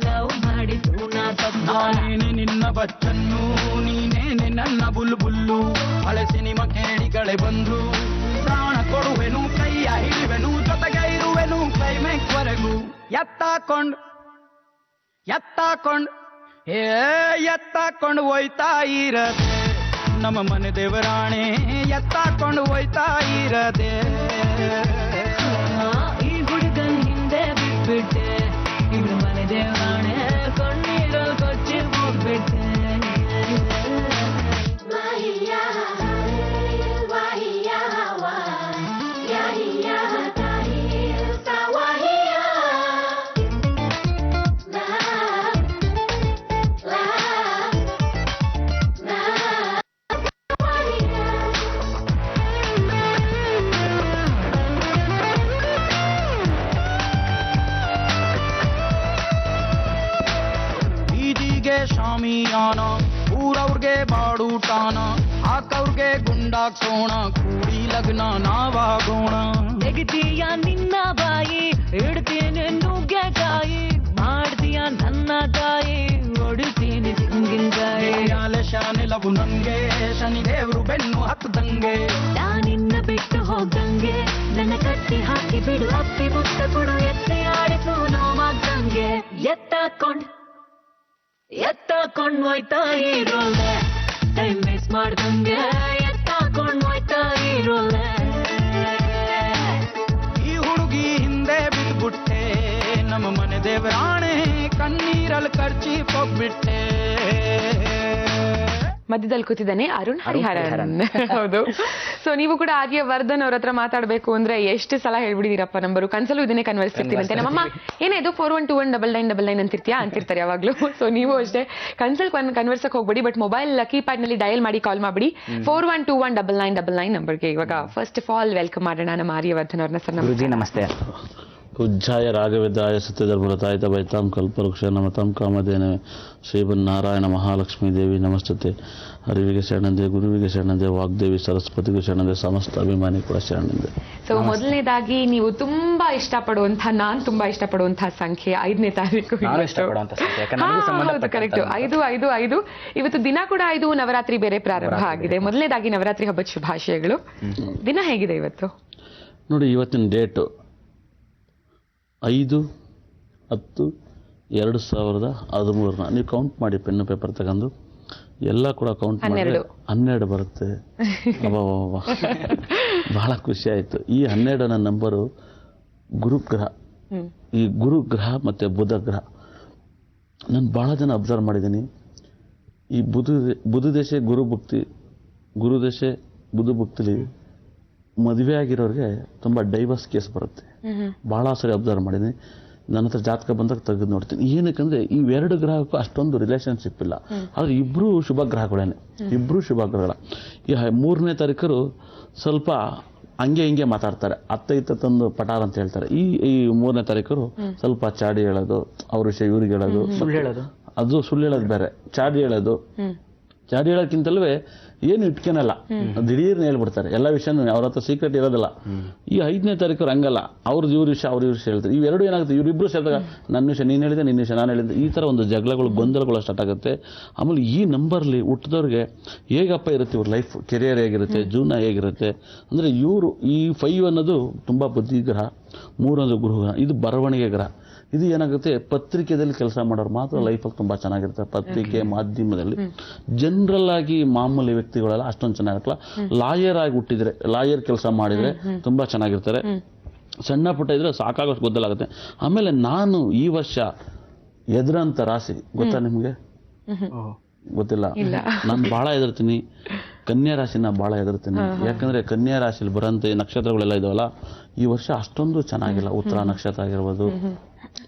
ಲವ್ ಮಾಡಿದ್ರು ನಾ ತಪ್ಪ. ನಾನೇನೆ ನಿನ್ನ ಬಚ್ಚನ್ನು, ನೀನೇನೆ ನನ್ನ ಬುಲ್ಬುಲ್ಲು. ಹಳೆ ಸಿನಿಮಾ ಕೇಳಿಗಳೇ ಬಂದ್ರು, ಪ್ರಾಣ ಕೊಡುವೆನು, ಕೈಯ ಹಿಡಿವೆನು, ಜೊತೆಗೆ ಇರುವೆನು ಕ್ಲೈಮ್ಯಾಕ್ಸ್ ವರೆಗೂ. ಎತ್ತಾಕೊಂಡು ಹೋಯ್ತಾ ಇರದೆ ನಮ್ಮ ಮನೆ ದೇವರಾಣೆ, ಎತ್ತಾಕೊಂಡು ಹೋಯ್ತಾ ಇರದೆ. ಈ ಹುಡುಗನ್ ಹಿಂದೆ ಬಿಟ್ಬಿಟ್ಟೆ, ಇನ್ನು ಮನೆ ದೇವರಾಣೆ ಕಣ್ಣೀರಲ್ಲಿ ಕೊಚ್ಚಿ ಹೋಗ್ಬಿಟ್ಟೆ. ಬೀದಿಗೆ ಶಾಮಿಯಾನ, ಊರವ್ರಿಗೆ ಬಾಡೂಟಾನ, ಹಾಕವ್ರಿಗೆ ಗುಂಡಾಕ್ಸೋಣ, ಕೂಡಿ ಲಗ್ನ ನಾವಾಗೋಣ. ತೆಗಿತೀಯ ನಿನ್ನ ಬಾಯಿ, ಇಡ್ತೀನಿ ನುಗ್ಗೆಕಾಯಿ, ಮಾಡ್ತೀಯ ನನ್ನ ತಾಯಿ, ಹೊಡಿತೀನಿ ತೆಂಗಿನಕಾಯಿ. ಯಾಲೆ ಶಾನೆಲವು ನಂಗೆ, ಶನಿ ದೇವ್ರು ಬೆನ್ನು ಹತ್ತದಂಗೆ. ನಾನಿನ್ನ ಬಿಟ್ಟು ಹೋಗಂಗೆ, ನನ್ನ ಕಟ್ಟಿ ಹಾಕಿ ಬಿಡು, ಅಪ್ಪಿ ಮುತ್ತ ಕೊಡು, ಎತ್ತೆ ಆಡಿಸು ನೋವಾಗ್ದಂಗೆ. ಎತ್ತಾಕೊಂಡ್ ಹೋಯ್ತಾ ಇರೋಲೆ, ಟೈಮ್ ವೇಸ್ಟ್ ಮಾಡ್ದಂಗೆ, ಎತ್ತಾಕೊಂಡ್ ಹೋಯ್ತಾ ಇರೋಲೆ. ಈ ಹುಡುಗಿ ಹಿಂದೆ ಬಿದ್ಬಿಟ್ಟೆ, ನಮ್ಮ ಮನೆ ದೇವರಾಣೆ ಕಣ್ಣೀರಲ್ಲಿ ಖರ್ಚಿ ಹೋಗ್ಬಿಟ್ಟೆ. ಮಧ್ಯದಲ್ಲಿ ಕೂತಿದ್ದಾನೆ ಅರುಣ್ ಹರಿಹರನ್. ಹೌದು. ಸೊ ನೀವು ಕೂಡ ಆರ್ಯವರ್ಧನ್ ಅವ್ರ ಹತ್ರ ಮಾತಾಡ್ಬೇಕು ಅಂದ್ರೆ ಎಷ್ಟು ಸಲ ಹೇಳ್ಬಿಡಿದೀರಪ್ಪ ನಂಬರು, ಕನ್ಸಲು ಇದನ್ನೇ ಕನ್ವರ್ಸ್ತಿರ್ತೀನಂತೆ. ನಮ್ಮಮ್ಮ ಏನಾಯ್ತು 41219999 ಅಂತಿರ್ತಾರೆ ಯಾವಾಗ್ಲೂ. ಸೊ ನೀವು ಅಷ್ಟೇ ಕನ್ಸಲ್ ಕನ್ವರ್ಸಕ್ ಹೋಗ್ಬೇಡಿ, ಬಟ್ ಮೊಬೈಲ್ ಕೀಪ್ಯಾಡ್ ನಲ್ಲಿ ಡಯಲ್ ಮಾಡಿ ಕಾಲ್ ಮಾಡ್ಬಿಡಿ 41219999 ನಂಬರ್ಗೆ. ಇವಾಗ ಫಸ್ಟ್ ಆಫ್ ಆಲ್ ವೆಲ್ಕಮ್ ಮಾಡೋಣ ನಮ್ಮ ಆರ್ಯವರ್ಧನ್ ಅವ್ರನ್ನ. ಸರ್ ನಮಸ್ತೆ. ಉಜ್ಜಾಯ ರಾಘವೇದಾಯ ಸತ್ಯಧರ್ಮರತಾಯಿತ ವೈತಾಂ ಕಲ್ಪವೃಕ್ಷ ನಮತಾಂ ಕಾಮಧೇನವೇ ಶ್ರೀಮನ್ನಾರಾಯಣ ಮಹಾಲಕ್ಷ್ಮೀ ದೇವಿ ನಮಸ್ತತೆ. ಅರಿವಿಗೆ ಶರಣಂದೆ, ಗುರುವಿಗೆ ಶರಣಂದೆ, ವಾಗ್ದೇವಿ ಸರಸ್ವತಿಗೆ ಶರಣಂದೆ, ಸಮಸ್ತ ಅಭಿಮಾನಿ ಕೂಡ ಶರಣಂದೆ. ಸೊ ಮೊದಲನೇದಾಗಿ ನೀವು ತುಂಬಾ ಇಷ್ಟಪಡುವಂತಹ, ನಾನ್ ತುಂಬಾ ಇಷ್ಟಪಡುವಂತಹ ಸಂಖ್ಯೆ 5ನೇ ತಾರೀಕು. ಕರೆಕ್ಟ್, 555. ಇವತ್ತು ದಿನ ಕೂಡ 5, ನವರಾತ್ರಿ ಬೇರೆ ಪ್ರಾರಂಭ ಆಗಿದೆ. ಮೊದಲನೇದಾಗಿ ನವರಾತ್ರಿ ಹಬ್ಬದ ಶುಭಾಶಯಗಳು. ದಿನ ಹೇಗಿದೆ ಇವತ್ತು? ನೋಡಿ, ಇವತ್ತಿನ ಡೇಟು 5/10/2013. ನೀವು ಕೌಂಟ್ ಮಾಡಿ, ಪೆನ್ನು ಪೇಪರ್ ತಗೊಂಡು ಎಲ್ಲ ಕೂಡ ಕೌಂಟ್ ಮಾಡಿ 12 ಬರುತ್ತೆ. ಬಹಳ ಖುಷಿ ಆಯಿತು. ಈ 12ನ ನಂಬರು ಗುರುಗ್ರಹ. ಈ ಗುರುಗ್ರಹ ಮತ್ತು ಬುಧ ಗ್ರಹ ನಾನು ಭಾಳ ಜನ ಅಬ್ಸರ್ವ್ ಮಾಡಿದ್ದೀನಿ. ಈ ಬುಧ ದೇಶ ಗುರು ದೇಶ ಬುಧ ಭಕ್ತಿಲಿ ಮದುವೆ ಆಗಿರೋರಿಗೆ ತುಂಬ ಡೈವರ್ಸ್ ಕೇಸ್ ಬರುತ್ತೆ. ಭಾಳ ಸರಿ ಅಬ್ಸರ್ವ್ ಮಾಡಿದ್ದೀನಿ. ನನ್ನ ಹತ್ರ ಜಾತಕ ಬಂದಾಗ ತೆಗೆದು ನೋಡ್ತೀನಿ. ಏನಕ್ಕಂದ್ರೆ ಇವೆರಡು ಗ್ರಹಕ್ಕೂ ಅಷ್ಟೊಂದು ರಿಲೇಷನ್ಶಿಪ್ ಇಲ್ಲ, ಆದರೆ ಇಬ್ಬರು ಶುಭ ಗ್ರಹಗಳೇನೆ, ಇಬ್ಬರು ಶುಭ ಗ್ರಹಗಳ. ಈ 3ನೇ ತಾರೀಕರು ಸ್ವಲ್ಪ ಹಂಗೆ ಹಿಂಗೆ ಮಾತಾಡ್ತಾರೆ, ಅತ್ತ ಇತ್ತ ತಂದು ಪಟಾರ್ ಅಂತ ಹೇಳ್ತಾರೆ. ಈ 3ನೇ ತಾರೀಕರು ಸ್ವಲ್ಪ ಚಾಡಿ ಹೇಳೋದು, ಅವ್ರ ವಿಷಯ ಇವ್ರಿಗೆ ಹೇಳೋದು, ಅದು ಸುಳ್ಳು ಹೇಳೋದು ಬೇರೆ, ಚಾಡಿ ಹೇಳೋಕ್ಕಿಂತಲೂ ಏನು ಇಟ್ಕೊನಲ್ಲ, ದಿಢೀರ್ನ ಹೇಳ್ಬಿಡ್ತಾರೆ ಎಲ್ಲ ವಿಷಯನೂ. ಅವ್ರ ಹತ್ರ ಸೀಕ್ರೆಟ್ ಇರೋದಿಲ್ಲ. ಈ 5ನೇ ತಾರೀಕು ಹಂಗಲ್ಲ, ಅವ್ರದ್ದು ಇವ್ರ ವಿಷಯ ಹೇಳ್ತಾರೆ. ಇವೆರಡು ಏನಾಗುತ್ತೆ, ಇವರಿಬ್ರು ಸೇರಿದಾಗ ನನ್ನ ವಿಷಯ ನೀನು ಹೇಳಿದೆ, ನಿನ್ನ ವಿಷಯ ನಾನು ಹೇಳಿದ್ದೆ, ಈ ಥರ ಒಂದು ಜಗಳಗಳು, ಗೊಂದಲಗಳು ಸ್ಟಾರ್ಟ್ ಆಗುತ್ತೆ. ಆಮೇಲೆ ಈ ನಂಬರ್ಲಿ ಹುಟ್ಟಿದವ್ರಿಗೆ ಹೇಗಪ್ಪ ಇರುತ್ತೆ ಇವ್ರ ಲೈಫ್, ಕೆರಿಯರ್ ಹೇಗಿರುತ್ತೆ, ಜೀವನ ಹೇಗಿರುತ್ತೆ ಅಂದರೆ ಇವರು ಈ 5 ಅನ್ನೋದು ತುಂಬ ಬುದ್ಧಿ ಗ್ರಹ, 3 ಅನ್ನೋದು ಗೃಹ, ಇದು ಬರವಣಿಗೆ ಗ್ರಹ. ಇದು ಏನಾಗುತ್ತೆ, ಪತ್ರಿಕೆಯಲ್ಲಿ ಕೆಲಸ ಮಾಡೋರು ಮಾತ್ರ ಲೈಫಲ್ಲಿ ತುಂಬ ಚೆನ್ನಾಗಿರುತ್ತೆ. ಪತ್ರಿಕೆ ಮಾಧ್ಯಮದಲ್ಲಿ ಜನರಲ್ ಆಗಿ ಮಾಮೂಲಿ ವ್ಯಕ್ತಿಗಳೆಲ್ಲ ಅಷ್ಟೊಂದು ಚೆನ್ನಾಗಿರಲ್ಲ. ಲಾಯರ್ ಆಗಿ ಹುಟ್ಟಿದ್ರೆ, ಲಾಯರ್ ಕೆಲಸ ಮಾಡಿದರೆ ತುಂಬ ಚೆನ್ನಾಗಿರ್ತಾರೆ. ಸಣ್ಣ ಪುಟ್ಟ ಇದ್ರೆ ಸಾಕಾಗೋಷ್ಟು ಗೊತ್ತಲಾಗುತ್ತೆ. ಆಮೇಲೆ ನಾನು ಈ ವರ್ಷ ಎದುರಂತ ರಾಶಿ ಗೊತ್ತಾ ನಿಮಗೆ? ಗೊತ್ತಿಲ್ಲ. ನಾನು ಭಾಳ ಹೆದರ್ತೀನಿ, ಕನ್ಯಾ ರಾಶಿನ ಭಾಳ ಹೆದರ್ತೀನಿ. ಯಾಕಂದ್ರೆ ಕನ್ಯಾ ರಾಶಿಲಿ ಬರೋಂಥ ನಕ್ಷತ್ರಗಳೆಲ್ಲ ಇದಾವಲ್ಲ, ಈ ವರ್ಷ ಅಷ್ಟೊಂದು ಚೆನ್ನಾಗಿಲ್ಲ. ಉತ್ತರ ನಕ್ಷತ್ರ ಆಗಿರ್ಬೋದು,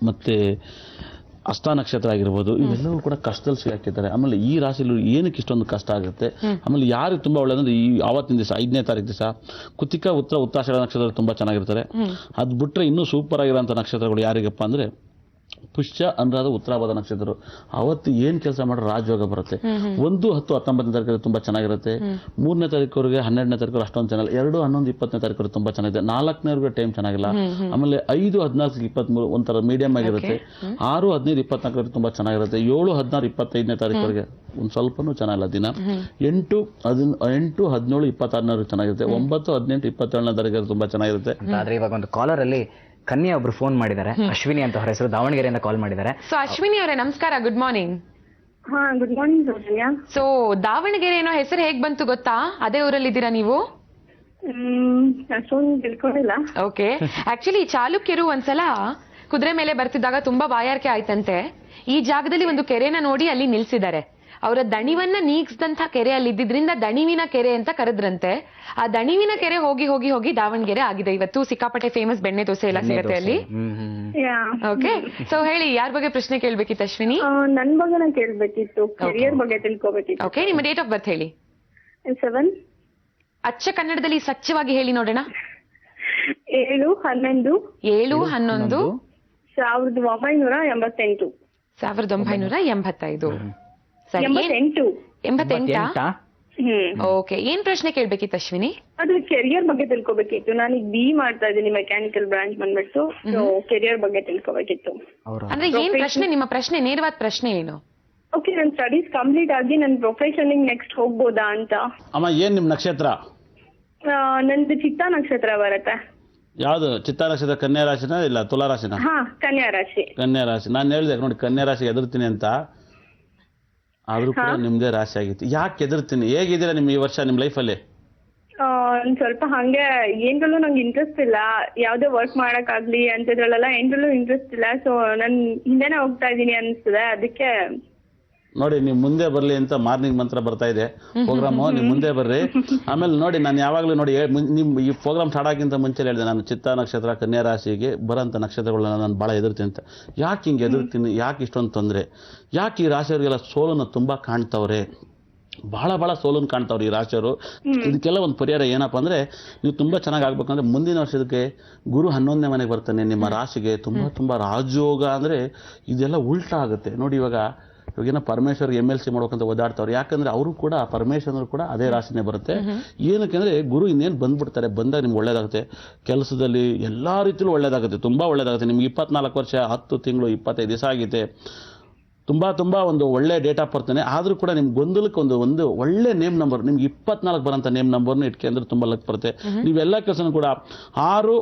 ಮತ್ತೆ ಹಸ್ತ ನಕ್ಷತ್ರ ಆಗಿರ್ಬೋದು, ಇವೆಲ್ಲವೂ ಕೂಡ ಕಷ್ಟದಲ್ಲಿ ಸಿಗಾಕಿದ್ದಾರೆ. ಆಮೇಲೆ ಈ ರಾಶಿಲಿ ಏನಕ್ಕೆ ಇಷ್ಟೊಂದು ಕಷ್ಟ ಆಗುತ್ತೆ, ಆಮೇಲೆ ಯಾರಿಗೆ ತುಂಬ ಒಳ್ಳೆಯದಂದ್ರೆ ಈ ಆವತ್ತಿನ ದಿವಸ 5ನೇ ತಾರೀಕು ದಿವಸ ಕೃತಿಕಾ, ಉತ್ತರ, ಉತ್ತಾಷಾಢ ನಕ್ಷತ್ರ ತುಂಬ ಚೆನ್ನಾಗಿರ್ತಾರೆ. ಅದು ಬಿಟ್ಟರೆ ಇನ್ನೂ ಸೂಪರ್ ಆಗಿರೋಂಥ ನಕ್ಷತ್ರಗಳು ಯಾರಿಗಪ್ಪ ಅಂದರೆ ಪುಷ್ಯ ಅನುರಾಧ ಉತ್ತರಾಭಾದ ನಕ್ಷತ್ರ ಅವತ್ತು ಏನ್ ಕೆಲಸ ಮಾಡೋ ರಾಜಯೋಗ ಬರುತ್ತೆ. 1, 10, 19ನೇ ತಾರೀಕು ತುಂಬಾ ಚೆನ್ನಾಗಿರುತ್ತೆ. 3ನೇ ತಾರೀಕುವರೆಗೆ 12ನೇ ತಾರೀಕು ಅಷ್ಟೊಂದು ಚೆನ್ನಾಗಿಲ್ಲ. 2, 11, 20ನೇ ತಾರೀಕು ತುಂಬಾ ಚೆನ್ನಾಗಿದೆ. 4ನೇವರೆಗೆ ಟೈಮ್ ಚೆನ್ನಾಗಿಲ್ಲ. ಆಮೇಲೆ 5, 14, 23 ಒಂಥರ ಮೀಡಿಯಂ ಆಗಿರುತ್ತೆ. 6, 15, 24 ತುಂಬಾ ಚೆನ್ನಾಗಿರುತ್ತೆ. 7, 16, 25ನೇ ತಾರೀಕುವರೆಗೆ ಒಂದ್ ಸ್ವಲ್ಪನೂ ಚೆನ್ನಾಗಿಲ್ಲ ದಿನ. 8, 17, 26ನೇ ಚೆನ್ನಾಗಿರುತ್ತೆ. 9, 18, 27ನೇ ತಾರೀಕು ತುಂಬಾ ಚೆನ್ನಾಗಿರುತ್ತೆ. ಆದ್ರೆ ಇವಾಗ ಒಂದು ಕಾಲರ್ ಅಲ್ಲಿ ಕನ್ಯಾ ಒಬ್ರು ಫೋನ್ ಮಾಡಿದ್ದಾರೆ, ಅಶ್ವಿನಿ ಅಂತ ಅವ್ರ ಹೆಸರು, ದಾವಣಗೆರೆಯಿಂದ ಕಾಲ್ ಮಾಡಿದ್ದಾರೆ. ಸೊ ಅಶ್ವಿನಿ ಅವರೇ ನಮಸ್ಕಾರ, ಗುಡ್ ಮಾರ್ನಿಂಗ್. ಹಾ good morning Soujanya. So Davanagere ಏನೋ ಹೆಸರು ಹೇಗ್ ಬಂತು ಗೊತ್ತಾ? ಅದೇ ಊರಲ್ಲಿ ಇದ್ದೀರಾ ನೀವು? ಅಷ್ಟೊಂದು ತಿಳ್ಕೊಂಡಿಲ್ಲ. ಓಕೆ, ಆಕ್ಚುಲಿ ಚಾಲುಕ್ಯರು ಒಂದ್ಸಲ ಕುದುರೆ ಮೇಲೆ ಬರ್ತಿದ್ದಾಗ ತುಂಬಾ ಬಾಯಾರಿಕೆ ಆಯ್ತಂತೆ. ಈ ಜಾಗದಲ್ಲಿ ಒಂದು ಕೆರೆನ ನೋಡಿ ಅಲ್ಲಿ ನಿಲ್ಸಿದ್ದಾರೆ. ಅವರ ದಣಿವನ್ನ ನೀಗಿಸಿದಂತ ಕೆರೆ ಅಲ್ಲಿ ಇದ್ದಿದ್ರಿಂದ ದಣಿವಿನ ಕೆರೆ ಅಂತ ಕರೆದ್ರಂತೆ. ಆ ದಣಿವಿನ ಕೆರೆ ಹೋಗಿ ಹೋಗಿ ಹೋಗಿ ದಾವಣಗೆರೆ ಆಗಿದೆ. ಇವತ್ತು ಸಿಕ್ಕಾಪಟ್ಟೆ ಫೇಮಸ್ ಬೆಣ್ಣೆ ದೋಸೆ ಎಲ್ಲ ಸಿಗುತ್ತೆ ಅಲ್ಲಿ. ಓಕೆ, ಸೊ ಹೇಳಿ, ಯಾರ ಬಗ್ಗೆ ಪ್ರಶ್ನೆ ಕೇಳ್ಬೇಕಿತ್ತು ಅಶ್ವಿನಿ? ನನ್ ಬಗ್ಗೆ ಕೇಳ್ಬೇಕಿತ್ತು, ಕೆರಿಯರ್ ಬಗ್ಗೆ ತಿಳ್ಕೊಬೇಕಿತ್ತು. ಓಕೆ, ನಿಮ್ಮ ಡೇಟ್ ಆಫ್ ಬರ್ತ್ ಹೇಳಿ. 7 ಅಚ್ಚ ಕನ್ನಡದಲ್ಲಿ ಸ್ವಚ್ಛವಾಗಿ ಹೇಳಿ ನೋಡೋಣ. 7/11 7/11 1988. 1985. ಸರಿ, 88. ಓಕೆ, ಏನ್ ಪ್ರಶ್ನೆ ಕೇಳ್ಬೇಕಿತ್ತು ಅಶ್ವಿನಿ? ಅದು ಕೆರಿಯರ್ ಬಗ್ಗೆ ತಿಳ್ಕೊಬೇಕಿತ್ತು. ನಾನೀಗ ಬಿ ಮಾಡ್ತಾ ಇದ್ದೀನಿ, ಮೆಕ್ಯಾನಿಕಲ್ ಬ್ರಾಂಚ್ ಬಂದ್ಬಿಟ್ಟು. ಕೆರಿಯರ್ ಬಗ್ಗೆ ತಿಳ್ಕೊಬೇಕಿತ್ತು. ಅಂದ್ರೆ ಏನ್ ಪ್ರಶ್ನೆ, ನಿಮ್ಮ ಪ್ರಶ್ನೆ, ನೇರವಾದ ಪ್ರಶ್ನೆ ಏನು? ಓಕೆ, ನನ್ನ ಸ್ಟಡೀಸ್ ಕಂಪ್ಲೀಟ್ ಆಗಿ ನನ್ನ ಪ್ರೊಫೆಷನ್ ನೆಕ್ಸ್ಟ್ ಹೋಗ್ಬೋದಾ ಅಂತ. ಅಮ್ಮ, ಏನ್ ನಿಮ್ ನಕ್ಷತ್ರ? ನಂದು ಚಿತ್ತಾ ನಕ್ಷತ್ರ ಬರುತ್ತೆ. ಯಾವ್ದು? ಚಿತ್ತಾ ನಕ್ಷತ್ರ ಕನ್ಯಾ ರಾಶಿನ ಇಲ್ಲ ತುಲಾ ರಾಶಿನ? ಹಾ, ಕನ್ಯಾ ರಾಶಿ. ಕನ್ಯಾ ರಾಶಿ. ನಾನು ಹೇಳಿದೆ ನೋಡಿ, ಕನ್ಯಾ ರಾಶಿಗೆ ಎದುರ್ತೀನಿ ಅಂತ. ಆದ್ರೂ ಕೂಡ ನಿಮ್ದೇ ರಾಶಿ ಆಗಿತ್ತು. ಯಾಕೆ ಎದುರ್ತೀನಿ? ಹೇಗಿದ್ದೀರಾ ನಿಮ್ ಈ ವರ್ಷ ನಿಮ್ ಲೈಫಲ್ಲಿ? ಸ್ವಲ್ಪ ಹಂಗೆ ಏನ್ರಲ್ಲೂ ನಂಗೆ ಇಂಟ್ರೆಸ್ಟ್ ಇಲ್ಲ. ಯಾವ್ದೇ ವರ್ಕ್ ಮಾಡಕ್ ಆಗ್ಲಿ ಅಂತದ್ರಲ್ಲೆಲ್ಲ ಏನ್ರಲ್ಲೂ ಇಂಟ್ರೆಸ್ಟ್ ಇಲ್ಲ. ಸೊ ನನ್ ಹಿಂದೆನೆ ಹೋಗ್ತಾ ಇದೀನಿ ಅನ್ಸ್ತದೆ. ಅದಕ್ಕೆ ನೋಡಿ, ನೀವು ಮುಂದೆ ಬರ್ಲಿ ಅಂತ ಮಾರ್ನಿಂಗ್ ಮಂತ್ರ ಬರ್ತಾ ಇದೆ ಪ್ರೋಗ್ರಾಮು. ನೀವು ಮುಂದೆ ಬರ್ರಿ. ಆಮೇಲೆ ನೋಡಿ, ನಾನು ಯಾವಾಗಲೂ ನೋಡಿ, ನಿಮ್ ಈ ಪ್ರೋಗ್ರಾಮ್ ಸ್ಟಾರ್ಟ್ ಆಗಿಂತ ಮುಂಚೆ ಹೇಳಿದೆ, ನಾನು ಚಿತ್ತಾ ನಕ್ಷತ್ರ ಕನ್ಯಾ ರಾಶಿಗೆ ಬರೋಂಥ ನಕ್ಷತ್ರಗಳನ್ನ ನಾನು ಭಾಳ ಎದುರ್ತೀನಿ ಅಂತ. ಯಾಕೆ ಹಿಂಗೆ ಎದುರ್ತೀನಿ? ಯಾಕೆ ಇಷ್ಟೊಂದು ತೊಂದರೆ? ಯಾಕೆ ಈ ರಾಶಿಯವರಿಗೆಲ್ಲ ಸೋಲನ್ನು ತುಂಬ ಕಾಣ್ತವ್ರೆ? ಬಹಳ ಸೋಲನ್ನು ಕಾಣ್ತಾವ್ರಿ ಈ ರಾಶಿಯವರು. ಇದಕ್ಕೆಲ್ಲ ಒಂದು ಪರಿಹಾರ ಏನಪ್ಪ ಅಂದ್ರೆ, ನೀವು ತುಂಬಾ ಚೆನ್ನಾಗಿ ಆಗ್ಬೇಕಂದ್ರೆ ಮುಂದಿನ ವರ್ಷದಕ್ಕೆ ಗುರು 11ನೇ ಮನೆಗೆ ಬರ್ತಾನೆ ನಿಮ್ಮ ರಾಶಿಗೆ. ತುಂಬಾ ರಾಜಯೋಗ ಅಂದ್ರೆ ಇದೆಲ್ಲ ಉಲ್ಟಾ ಆಗುತ್ತೆ ನೋಡಿ. ಇವಾಗೇನೋ ಪರಮೇಶ್ವರ್ MLC ಮಾಡ್ಬೇಕಂತ ಓದಾಡ್ತಾವ್ರು. ಯಾಕಂದ್ರೆ ಅವರು ಕೂಡ ಪರಮೇಶ್ವರ್ ಕೂಡ ಅದೇ ರಾಶಿನೇ ಬರುತ್ತೆ. ಏನಕ್ಕೆ ಅಂದ್ರೆ ಗುರು ಇನ್ನೇನು ಬಂದ್ಬಿಡ್ತಾರೆ, ಬಂದಾಗ ನಿಮ್ಗೆ ಒಳ್ಳೇದಾಗುತ್ತೆ. ಕೆಲಸದಲ್ಲಿ ಎಲ್ಲಾ ರೀತಿಲೂ ಒಳ್ಳೇದಾಗುತ್ತೆ, ತುಂಬಾ ಒಳ್ಳೇದಾಗುತ್ತೆ. ನಿಮ್ಗೆ 24 ವರ್ಷ 10 ತಿಂಗಳು 25 ದಿವಸ ಆಗಿದೆ. ತುಂಬಾ ಒಂದು ಒಳ್ಳೆ ಡೇಟ್ ಆಫ್ ಬರ್ತಾನೆ. ಆದ್ರೂ ಕೂಡ ನಿಮ್ಗೆ ಗೊಂದಲಕ್ಕೆ ಒಂದು ಒಳ್ಳೆ ನೇಮ್ ನಂಬರ್, ನಿಮ್ಗೆ 24 ಬರೋಂಥ ನೇಮ್ ನಂಬರ್ನ ಇಟ್ಕೊಂಡ್ರೆ ತುಂಬಾ ಲಕ್ ಬರುತ್ತೆ. ನೀವೆಲ್ಲ ಕೆಲಸನೂ ಕೂಡ 6,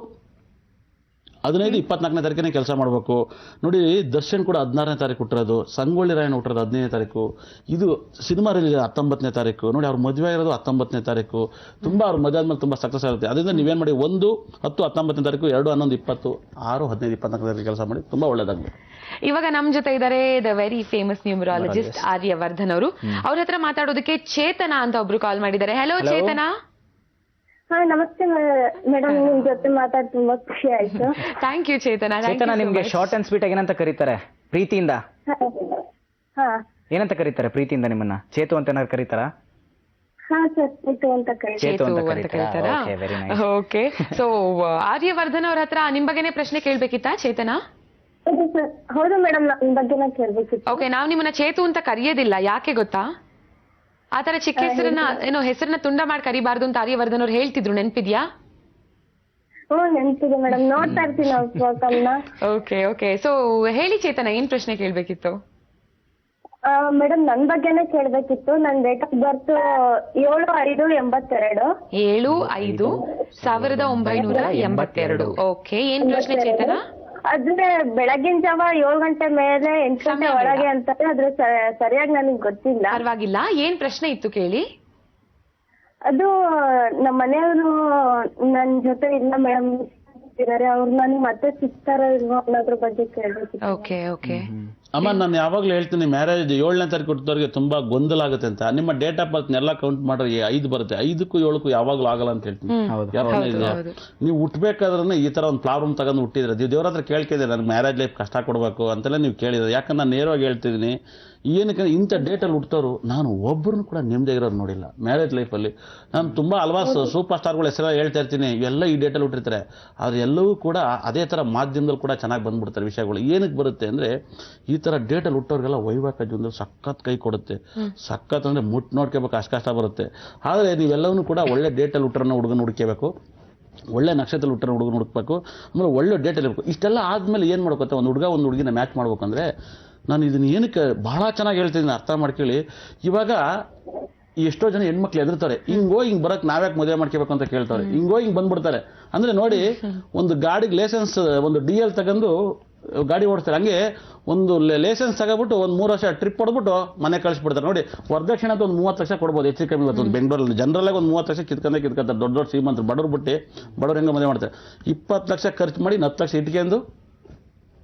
15, 24ನೇ ತಾರೀಕನೇ ಕೆಲಸ ಮಾಡಬೇಕು ನೋಡಿ. ದರ್ಶನ್ ಕೂಡ 16ನೇ ತಾರೀಕು ಹುಟ್ಟಿರೋದು. ಸಂಗೊಳ್ಳಿ ರಾಯಣ್ಣ ಹುಟ್ಟಿರೋದು 15ನೇ ತಾರೀಕು. ಇದು ಸಿನಿಮಾ ರಿಲೀಸ್ 19ನೇ ತಾರೀಕು ನೋಡಿ. ಅವ್ರ ಮದುವೆ ಆಗಿರೋದು 19ನೇ ತಾರೀಕು. ತುಂಬಾ ಅವ್ರ ಮದುವೆ ಆದ್ಮೇಲೆ ತುಂಬಾ ಸಕ್ಸಸ್ ಆಗುತ್ತೆ. ಅದರಿಂದ ನೀವೇನ್ ಮಾಡಿ, 1, 10, 19ನೇ ತಾರೀಕು, 2, 11, 20, 6, 15, 24ನೇ ತಾರೀಕು ಕೆಲಸ ಮಾಡಿ, ತುಂಬಾ ಒಳ್ಳೇದಾಗುತ್ತೆ. ಇವಾಗ ನಮ್ ಜೊತೆ ಇದ್ದಾರೆ the very famous numerologist Aryavardhan ಅವರು. ಅವ್ರ ಹತ್ರ ಮಾತಾಡೋದಕ್ಕೆ ಚೇತನ ಅಂತ ಒಬ್ರು ಕಾಲ್ ಮಾಡಿದ್ದಾರೆ. ಹಲೋ ಚೇತನ. ಹಾ ನಮಸ್ತೆ ಮೇಡಮ್, ನಿಮ್ ಜೊತೆ ಮಾತಾಡಿ ತುಂಬಾ ಖುಷಿ ಆಯ್ತು. ಥ್ಯಾಂಕ್ ಯು ಚೇತನ. ಚೇತನ, ನಿಮ್ಗೆ ಶಾರ್ಟ್ ಅಂಡ್ ಸ್ವೀಟ್ ಆಗಿ ಏನಂತ ಕರೀತಾರೆ ಪ್ರೀತಿಯಿಂದ? ಹಾ, ಏನಂತ ಕರೀತಾರೆ ಪ್ರೀತಿಯಿಂದ ನಿಮ್ಮನ್ನ? ಚೇತು ಅಂತ ಏನಾದ್ರು ಕರೀತಾರಾ? ಹಾ ಸರ್, ಚೇತು ಅಂತ ಕರೀತಾರಾ? ಓಕೆ, ಸೊ ಆರ್ಯವರ್ಧನ್ ಅವ್ರ ಹತ್ರ ನಿಮ್ ಬಗ್ಗೆನೇ ಪ್ರಶ್ನೆ ಕೇಳ್ಬೇಕಿತ್ತಾ ಚೇತನ? ಹೌದು ಮೇಡಮ್, ನನ್ನ ಬಗ್ಗೆನ ಕೇಳ್ಬೇಕಿತ್ತು. ಓಕೆ, ನಾವು ನಿಮ್ಮನ್ನ ಚೇತು ಅಂತ ಕರೆಯೋದಿಲ್ಲ. ಯಾಕೆ ಗೊತ್ತಾ? ಆತರ ಚಿಕ್ಕ ಹೆಸರನ್ನ ತುಂಡ ಮಾಡಿ ಕರಿಬಾರ್ದು ಅಂತ ಆರ್ಯವರ್ಧನ್ ಅವ್ರು ಹೇಳ್ತಿದ್ರು, ನೆನ್ಪಿದ್ಯಾ? ನೆನ್ಪಿದೆ ಮೇಡಮ್, ನೋಡ್ತಾ ಇರ್ತೀನಿ ಅವ್ರ ಪ್ರೋಗ್ರಾಮ್ನ. ಓಕೆ, ಸೊ ಹೇಳಿ ಚೇತನ, ಏನ್ ಪ್ರಶ್ನೆ ಕೇಳ್ಬೇಕಿತ್ತು? ಮೇಡಮ್, ನನ್ ಬಗ್ಗೆನೇ ಕೇಳ್ಬೇಕಿತ್ತು. ನನ್ ಡೇಟ್ ಆಫ್ ಬರ್ತ್ 7/5/82. 7/5/1982. ಓಕೆ, ಏನ್ ಪ್ರಶ್ನೆ ಚೇತನ? ಅದ್ರೆ ಬೆಳಗಿನ ಜಾವ 7 ಗಂಟೆ ಮೇಲೆ 8 ಗಂಟೆ ಒಳಗೆ ಅಂತಾರೆ. ಅದ್ರ ಸರಿಯಾಗಿ ನನಗೆ ಗೊತ್ತಿಲ್ಲ. ಪರವಾಗಿಲ್ಲ, ಏನ್ ಪ್ರಶ್ನೆ ಇತ್ತು ಕೇಳಿ. ಅದು ನಮ್ಮ ಮನೆಯವರು ನನ್ ಜೊತೆ ಇಲ್ಲ ಮೇಡಮ್, ಅವ್ರು ನನಗೆ ಮತ್ತೆ ಸಿಗ್ತಾರ ಇಲ್ವಾ ಅನ್ನೋದ್ರ ಬಗ್ಗೆ ಕೇಳ್ಬೇಕಿತ್ತು. ಓಕೆ. ಅಮ್ಮ, ನಾನು ಯಾವಾಗಲೂ ಹೇಳ್ತೀನಿ, ಮ್ಯಾರೇಜ್ 7ನೇ ತಾರೀಕು ಹುಟ್ಟಿದವ್ರಿಗೆ ತುಂಬಾ ಗೊಂದಲ ಆಗುತ್ತೆ ಅಂತ. ನಿಮ್ಮ ಡೇಟ್ ಆಫ್ ಬರ್ತ್ ಎಲ್ಲ ಕೌಂಟ್ ಮಾಡ್ರೆ 5 ಬರುತ್ತೆ. 5ಕ್ಕೂ 7ಕ್ಕೂ ಯಾವಾಗಲೂ ಆಗಲ್ಲ ಅಂತ ಹೇಳ್ತೀನಿ. ನೀವು ಹುಟ್ಟಬೇಕಾದ್ರೆ ಈ ತರ ಒಂದು ಪ್ರಾಬ್ಲಮ್ ತಗೊಂಡು ಹುಟ್ಟಿದ್ರೆ ದೇವ್ರ ಹತ್ರ ಕೇಳ್ಕಿದ್ರೆ ನನಗೆ ಮ್ಯಾರೇಜ್ ಲೈಫ್ ಕಷ್ಟ ಕೊಡ್ಬೇಕು ಅಂತೆಲ್ಲ ನೀವು ಕೇಳಿದ್ರೆ. ಯಾಕಂದ್ರೆ ನಾನು ನೇರವಾಗಿ ಹೇಳ್ತಿದ್ದೀನಿ, ಏನಕ್ಕೆ ಇಂಥ ಡೇಟಲ್ಲಿ ಹುಟ್ಟೋರು ನಾನು ಒಬ್ಬರನ್ನು ಕೂಡ ನೆಮ್ಮದಿಯಾಗಿರೋರು ನೋಡಿಲ್ಲ ಮ್ಯಾರೇಜ್ ಲೈಫಲ್ಲಿ. ನಾನು ತುಂಬ ಹಲವಾರು ಸೂಪರ್ ಸ್ಟಾರ್ಗಳ ಹೆಸರು ಹೇಳ್ತಾ ಇರ್ತೀನಿ, ಇವೆಲ್ಲ ಈ ಡೇಟಲ್ಲಿ ಹುಟ್ಟಿರ್ತಾರೆ. ಆದರೆ ಎಲ್ಲವೂ ಕೂಡ ಅದೇ ಥರ ಮಾಧ್ಯಮದಲ್ಲಿ ಕೂಡ ಚೆನ್ನಾಗಿ ಬಂದ್ಬಿಡ್ತಾರೆ ವಿಷಯಗಳು. ಏನಕ್ಕೆ ಬರುತ್ತೆ ಅಂದರೆ ಈ ಥರ ಡೇಟಲ್ಲಿ ಹುಟ್ಟೋರಿಗೆಲ್ಲ ವೈವಾಹಿಕ ಜೀವನದಲ್ಲಿ ಸಖತ್ ಕೈ ಕೊಡುತ್ತೆ. ಸಖತ್ ಅಂದರೆ ಮುಟ್ಟು ನೋಡ್ಕೋಬೇಕು ಅಷ್ಟು ಕಷ್ಟ ಬರುತ್ತೆ. ಆದರೆ ನೀವೆಲ್ಲವನ್ನೂ ಕೂಡ ಒಳ್ಳೆ ಡೇಟಲ್ಲಿ ಹುಟ್ಟರನ್ನ ಹುಡುಗನ ಹುಡುಕಬೇಕು, ಒಳ್ಳೆ ನಕ್ಷತ್ರ ಹುಟ್ಟರ ಹುಡುಗನ ಹುಡುಕಬೇಕು, ಆಮೇಲೆ ಒಳ್ಳೆ ಡೇಟಲ್ಲಿ ಇರಬೇಕು. ಇಷ್ಟೆಲ್ಲ ಆದಮೇಲೆ ಏನು ಮಾಡ್ಬೇಕು, ಒಂದು ಹುಡುಗ ಒಂದು ಹುಡುಗಿನ ಮ್ಯಾಚ್ ಮಾಡ್ಬೇಕಂದ್ರೆ ನಾನು ಇದನ್ನು ಏನಕ್ಕೆ ಭಾಳ ಚೆನ್ನಾಗಿ ಹೇಳ್ತಿದ್ದೀನಿ ಅರ್ಥ ಮಾಡ್ಕೊಳ್ಳಿ. ಇವಾಗ ಎಷ್ಟೋ ಜನ ಹೆಣ್ಮಕ್ಳು ಎದುರ್ತಾರೆ, ಹಿಂಗೆ ಬರಕ್ಕೆ ನಾವ್ಯಾಕೆ ಮದುವೆ ಮಾಡ್ಕೋಬೇಕು ಅಂತ ಕೇಳ್ತಾರೆ. ಹಿಂಗೆ ಬಂದ್ಬಿಡ್ತಾರೆ. ಅಂದರೆ ನೋಡಿ, ಒಂದು ಗಾಡಿಗೆ ಲೈಸೆನ್ಸ್ ಒಂದು DL ತಗೊಂಡು ಗಾಡಿ ಓಡಿಸ್ತಾರೆ. ಹಂಗೆ ಒಂದು ಲೈಸೆನ್ಸ್ ತಗೊಬಿಟ್ಟು ಒಂದು 3 ವರ್ಷ ಟ್ರಿಪ್ ಹೊಡ್ಬಿಟ್ಟು ಮನೆ ಕಳಿಸ್ಬಿಡ್ತಾರೆ. ನೋಡಿ, ವರದಕ್ಷಿಣೆ ಅಂತ ಒಂದು 30 ಲಕ್ಷ ಕೊಡ್ಬೋದು, ಹೆಚ್ಚು ಕಮ್ಮಿ ಇವತ್ತು ಒಂದು ಬೆಂಗಳೂರಲ್ಲಿ ಜನರಲ್ಲಾಗಿ ಒಂದು 30 ಲಕ್ಷ ಕಿತ್ಕೊಂತಾರೆ. ದೊಡ್ಡ ಶ್ರೀಮಂತರು ಬಡವ್ರು ಬಿಟ್ಟು ಬಡವ್ರು ಹೆಂಗೆ ಮದುವೆ ಮಾಡ್ತಾರೆ, 20 ಲಕ್ಷ ಖರ್ಚು ಮಾಡಿ 10 ಲಕ್ಷ ಇಟ್ಕೊಂಡು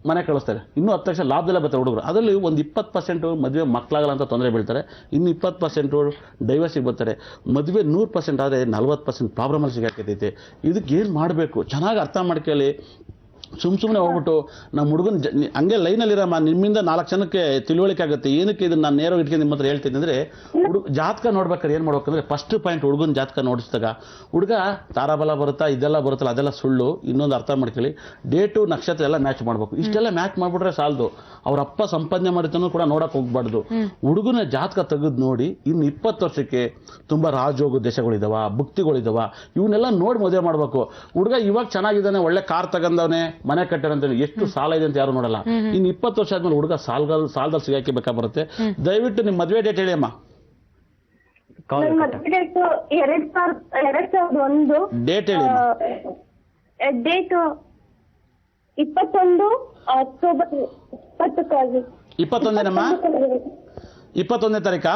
ಮನೆ ಕಳಿಸ್ತಾರೆ. ಇನ್ನೂ 10 ಲಕ್ಷ ಲಾಭದಲ್ಲೇ ಬರ್ತಾರೆ ಹುಡುಗರು. ಅದರಲ್ಲಿ ಒಂದು 20% ಮದುವೆ ಮಕ್ಕಳಾಗಲ್ಲ ಅಂತ ತೊಂದರೆ ಬೀಳ್ತಾರೆ. ಇನ್ನು 20% ಡೈವರ್ಸಿಗೆ ಬರ್ತಾರೆ. ಮದುವೆ 100% ಆದರೆ 40% ಪ್ರಾಬ್ಲಮಲ್ಲಿ ಸಿಗಾಕೈತೈತೆ. ಇದಕ್ಕೆ ಏನು ಮಾಡಬೇಕು ಚೆನ್ನಾಗಿ ಅರ್ಥ ಮಾಡ್ಕೊಳ್ಳಿ. ಸುಮ್ಮನೆ ಹೋಗ್ಬಿಟ್ಟು ನಮ್ಮ ಹುಡುಗನ ಹಂಗೆ ಲೈನಲ್ಲಿರಮ್ಮ, ನಿಮ್ಮಿಂದ 4 ಜನಕ್ಕೆ ತಿಳುವಳಿಕೆ ಆಗುತ್ತೆ. ಏನಕ್ಕೆ ಇದನ್ನು ನಾನು ನೇರವಾಗಿ ಇಟ್ಕೊಂಡು ನಿಮ್ಮ ಹತ್ರ ಹೇಳ್ತೀನಿ ಅಂದರೆ, ಜಾತಕ ನೋಡ್ಬೇಕಾದ್ರೆ ಏನು ಮಾಡ್ಬೇಕಂದ್ರೆ ಫಸ್ಟ್ ಪಾಯಿಂಟ್ ಹುಡುಗನ ಜಾತಕ ನೋಡಿಸಿದಾಗ ಹುಡುಗ ತಾರಾಬಲ ಬರುತ್ತಾ ಇದೆಲ್ಲ ಬರುತ್ತಲ್ಲ ಅದೆಲ್ಲ ಸುಳ್ಳು. ಇನ್ನೊಂದು ಅರ್ಥ ಮಾಡ್ಕೊಳ್ಳಿ, ಡೇಟು ನಕ್ಷತ್ರ ಎಲ್ಲ ಮ್ಯಾಚ್ ಮಾಡಬೇಕು. ಇಷ್ಟೆಲ್ಲ ಮ್ಯಾಚ್ ಮಾಡಿಬಿಟ್ರೆ ಸಾಲದು. ಅವ್ರ ಅಪ್ಪ ಸಂಪಾದನೆ ಮಾಡಿತನೂ ಕೂಡ ನೋಡಕ್ಕೆ ಹೋಗ್ಬಾರ್ದು. ಹುಡುಗನ ಜಾತಕ ತೆಗೆದು ನೋಡಿ, ಇನ್ನು 20 ವರ್ಷಕ್ಕೆ ತುಂಬ ರಾಜೋಗ ದೇಶಗಳಿದಾವ, ಭುಕ್ತಿಗಳಿದಾವ, ಇವನ್ನೆಲ್ಲ ನೋಡಿ ಮದುವೆ ಮಾಡಬೇಕು. ಹುಡುಗ ಇವಾಗ ಚೆನ್ನಾಗಿದ್ದಾನೆ, ಒಳ್ಳೆ ಕಾರ್ ತಗೊಂಡವನೇ, ಮನೆ ಕಟ್ಟಾರಂತ, ಎಷ್ಟು ಸಾಲ ಇದೆ ಅಂತ ಯಾರು ನೋಡಲ್ಲ. ಇನ್ನು 20 ವರ್ಷ ಆದ್ಮೇಲೆ ಹುಡುಗ ಸಾಲದಲ್ಲಿ ಸಿಗಾಕಿ ಬೇಕಾ ಬರುತ್ತೆ. ದಯವಿಟ್ಟು ನಿಮ್ಮ ಮದುವೆ ಡೇಟ್ ಹೇಳಿ ಅಮ್ಮ. ಡೇಟ್ ಹೇಳಿ. ಡೇಟ್ 21 ಅಕ್ಟೋಬರ್ 21ನೇನಮ್ಮ? 21ನೇ ತಾರೀಕಾ?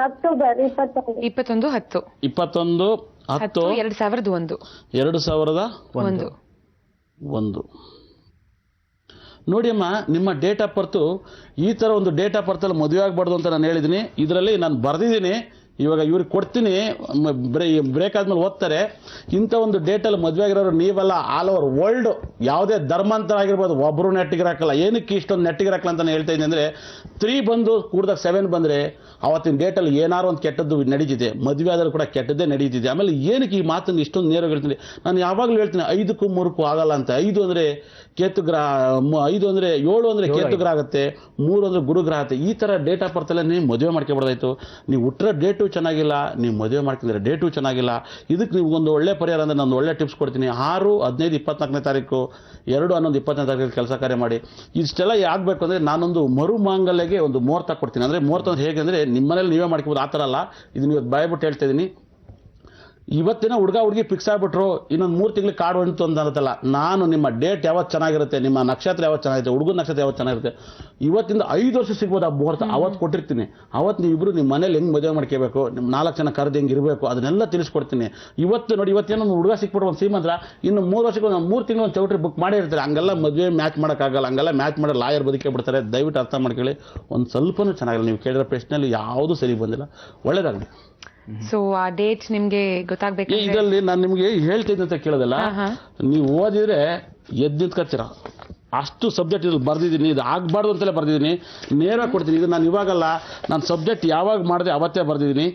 ಅಕ್ಟೋಬರ್ 21/10 2001 ನೋಡಿ ಅಮ್ಮ, ನಿಮ್ಮ ಡೇಟ್ ಆಫ್ ಬರ್ತು ಈ ಥರ ಒಂದು ಡೇಟ್ ಆಫ್ ಬರ್ತಲ್ಲಿ ಮದುವೆ ಆಗಬಾರ್ದು ಅಂತ ನಾನು ಹೇಳಿದ್ದೀನಿ. ಇದರಲ್ಲಿ ನಾನು ಬರೆದಿದ್ದೀನಿ, ಇವಾಗ ಇವ್ರಿಗೆ ಕೊಡ್ತೀನಿ, ಬ್ರೇಕ್ ಆದ್ಮೇಲೆ ಓದ್ತಾರೆ. ಇಂಥ ಒಂದು ಡೇಟಲ್ಲಿ ಮದುವೆ ಆಗಿರೋರು ನೀವೆಲ್ಲ ಆಲ್ ಓವರ್ ವರ್ಲ್ಡ್ ಯಾವುದೇ ಧರ್ಮಾಂತರ ಆಗಿರ್ಬೋದು, ಒಬ್ಬರು ನೆಟ್ಟಿಗಿರಾಕಲ್ಲ. ಏನಕ್ಕೆ ಇಷ್ಟೊಂದು ನೆಟ್ಟಿಗಿರಾಕಲ್ಲ ಅಂತ ನಾನು ಹೇಳ್ತಾ ಇದ್ದೀನಿ ಅಂದರೆ, 3 ಬಂದು ಕೂಡ್ದಾಗ 7 ಬಂದರೆ ಅವತ್ತಿನ ಡೇಟಲ್ಲಿ ಏನಾರು ಒಂದು ಕೆಟ್ಟದ್ದು ನಡೀತಿದೆ. ಮದುವೆ ಆದರೂ ಕೂಡ ಕೆಟ್ಟದ್ದೇ ನಡೀತಿದೆ. ಆಮೇಲೆ ಏನಕ್ಕೆ ಈ ಮಾತನ್ನು ಇಷ್ಟೊಂದು ನೇರವಾಗಿ ಹೇಳ್ತೀನಿ, ನಾನು ಯಾವಾಗಲೂ ಹೇಳ್ತೀನಿ 5ಕ್ಕೂ 3ಕ್ಕೂ ಆಗಲ್ಲ ಅಂತ. 5 ಅಂದರೆ ಕೇತುಗ್ರಹ, 5 ಅಂದರೆ 7 ಅಂದರೆ ಕೇತುಗ್ರಹ ಆಗುತ್ತೆ, 3 ಅಂದರೆ ಗುರುಗ್ರಹ ಆಗುತ್ತೆ. ಈ ಥರ ಡೇಟ್ ಆಫ್ ಬರ್ತಲ್ಲ ನೀವು ಮದುವೆ ಮಾಡ್ಕೊಬಾರ್ದಾಯ್ತು. ನೀವು ಹುಟ್ಟರ ಡೇಟು ಚೆನ್ನಾಗಿಲ್ಲ, ನೀವು ಮದುವೆ ಮಾಡ್ಕೊಂಡ್ರೆ ಡೇಟು ಚೆನ್ನಾಗಿಲ್ಲ. ಇದಕ್ಕೆ ನೀವು ಒಂದು ಒಳ್ಳೆ ಪರಿಹಾರ ಅಂದರೆ ನಾನು ಒಳ್ಳೆ ಟಿಪ್ಸ್ ಕೊಡ್ತೀನಿ. 6, 15, 24ನೇ ತಾರೀಕು, 2, 11, 20ನೇ ತಾರೀಕು ಕೆಲಸ ಕಾರ್ಯ ಮಾಡಿ. ಇಷ್ಟೆಲ್ಲ ಆಗಬೇಕು ಅಂದರೆ ನಾನೊಂದು ಮರುಮಾಂಗಲ್ಯಗೆ ಒಂದು ಮುಹೂರ್ತ ಕೊಡ್ತೀನಿ. ಅಂದರೆ ಮುಹೂರ್ತ ಅಂದರೆ ಹೇಗೆ ಅಂದರೆ ನಿಮ್ಮ ಮನೇಲಿ ನೀವೇ ಮಾಡ್ಕೊಬೋದು, ಆ ಥರ ಅಲ್ಲ. ಇದನ್ನ ಇವತ್ತು ಬಾಯ್ಬಿಟ್ಟು ಹೇಳ್ತಾ ಇದ್ದೀನಿ. ಇವತ್ತಿನ ಹುಡುಗ ಹುಡುಗಿ ಫಿಕ್ಸ್ ಆಗ್ಬಿಟ್ರು, ಇನ್ನೊಂದು 3 ತಿಂಗಳಿಗೆ ಕಾರ್ಡು ಅಂತು ಅಂತ ಅನ್ನತ್ತಲ್ಲ. ನಾನು ನಿಮ್ಮ ಡೇಟ್ ಯಾವತ್ತು ಚೆನ್ನಾಗಿರುತ್ತೆ, ನಿಮ್ಮ ನಕ್ಷತ್ರ ಯಾವತ್ತು ಚೆನ್ನಾಗಿರುತ್ತೆ, ಹುಡುಗನ ನಕ್ಷತ್ರ ಯಾವತ್ತು ಚೆನ್ನಾಗಿರುತ್ತೆ, ಇವತ್ತಿಂದ 5 ವರ್ಷ ಸಿಗ್ಬೋದು ಆ ಮುಹೂರ್ತ. ಅವತ್ತು ಕೊಟ್ಟಿರ್ತೀನಿ. ಅವತ್ತು ನೀವಿಬ್ಬರು ನಿಮ್ಮ ಮನೇಲಿ ಹೆಂಗೆ ಮದುವೆ ಮಾಡ್ಕೋಬೇಕು, ನಿಮ್ಮ 4 ಜನ ಕರೆದು ಹೆಂಗೆ ಇರಬೇಕು, ಅದನ್ನೆಲ್ಲ ತಿಳಿಸ್ಕೊಡ್ತೀನಿ. ಇವತ್ತು ನೋಡಿ, ಇವತ್ತೇನೋ ಒಂದು ಹುಡುಗ ಸಿಕ್ಬಿಟ್ಟು ಒಂದು ಶ್ರೀಮಂತರ, ಇನ್ನು 3 ವರ್ಷಕ್ಕೆ 3 ತಿಂಗಳು ಒಂದು ಚೌಟ್ರಿ ಬುಕ್ ಮಾಡಿರ್ತಾರೆ. ಹಂಗೆಲ್ಲ ಮದುವೆ ಮ್ಯಾಚ್ ಮಾಡೋಕ್ಕಾಗಲ್ಲ. ಹಂಗೆಲ್ಲ ಮ್ಯಾಚ್ ಮಾಡೋ ಲಾಯರ್ ಬದುಕೇ ಬಿಡ್ತಾರೆ. ದಯವಿಟ್ಟು ಅರ್ಥ ಮಾಡ್ಕೊಳ್ಳಿ. ಒಂದು ಸ್ವಲ್ಪನೂ ಚೆನ್ನಾಗಿಲ್ಲ. ನೀವು ಕೇಳಿರೋ ಪ್ರಶ್ನೆಯಲ್ಲಿ ಯಾವುದೂ ಸರಿ ಬಂದಿಲ್ಲ. ಒಳ್ಳೇದಾಗಲಿ. ಸೊ ಆ ಡೇಟ್ ನಿಮ್ಗೆ ಗೊತ್ತಾಗ್ಬೇಕು. ಇದರಲ್ಲಿ ನಾನು ನಿಮಗೆ ಹೇಳ್ತಿದ್ದೆ ಅಂತ ಕೇಳೋದಲ್ಲ, ನೀವು ಓದಿದ್ರೆ ಎದ್ದು ನಿಂತ್ಕೊತೀರ. ಅಷ್ಟು ಸಬ್ಜೆಕ್ಟ್ ಇದ್ರಲ್ಲಿ ಬರ್ದಿದ್ದೀನಿ. ಇದು ಆಗಬಾರ್ದು ಅಂತಲೇ ಬರ್ದಿದ್ದೀನಿ. ನೇರವಾಗಿ ಕೊಡ್ತೀನಿ. ಇದು ನಾನು ಇವಾಗಲ್ಲ, ನಾನು ಸಬ್ಜೆಕ್ಟ್ ಯಾವಾಗ ಮಾಡಿದೆ ಅವತ್ತೇ ಬರ್ದಿದ್ದೀನಿ.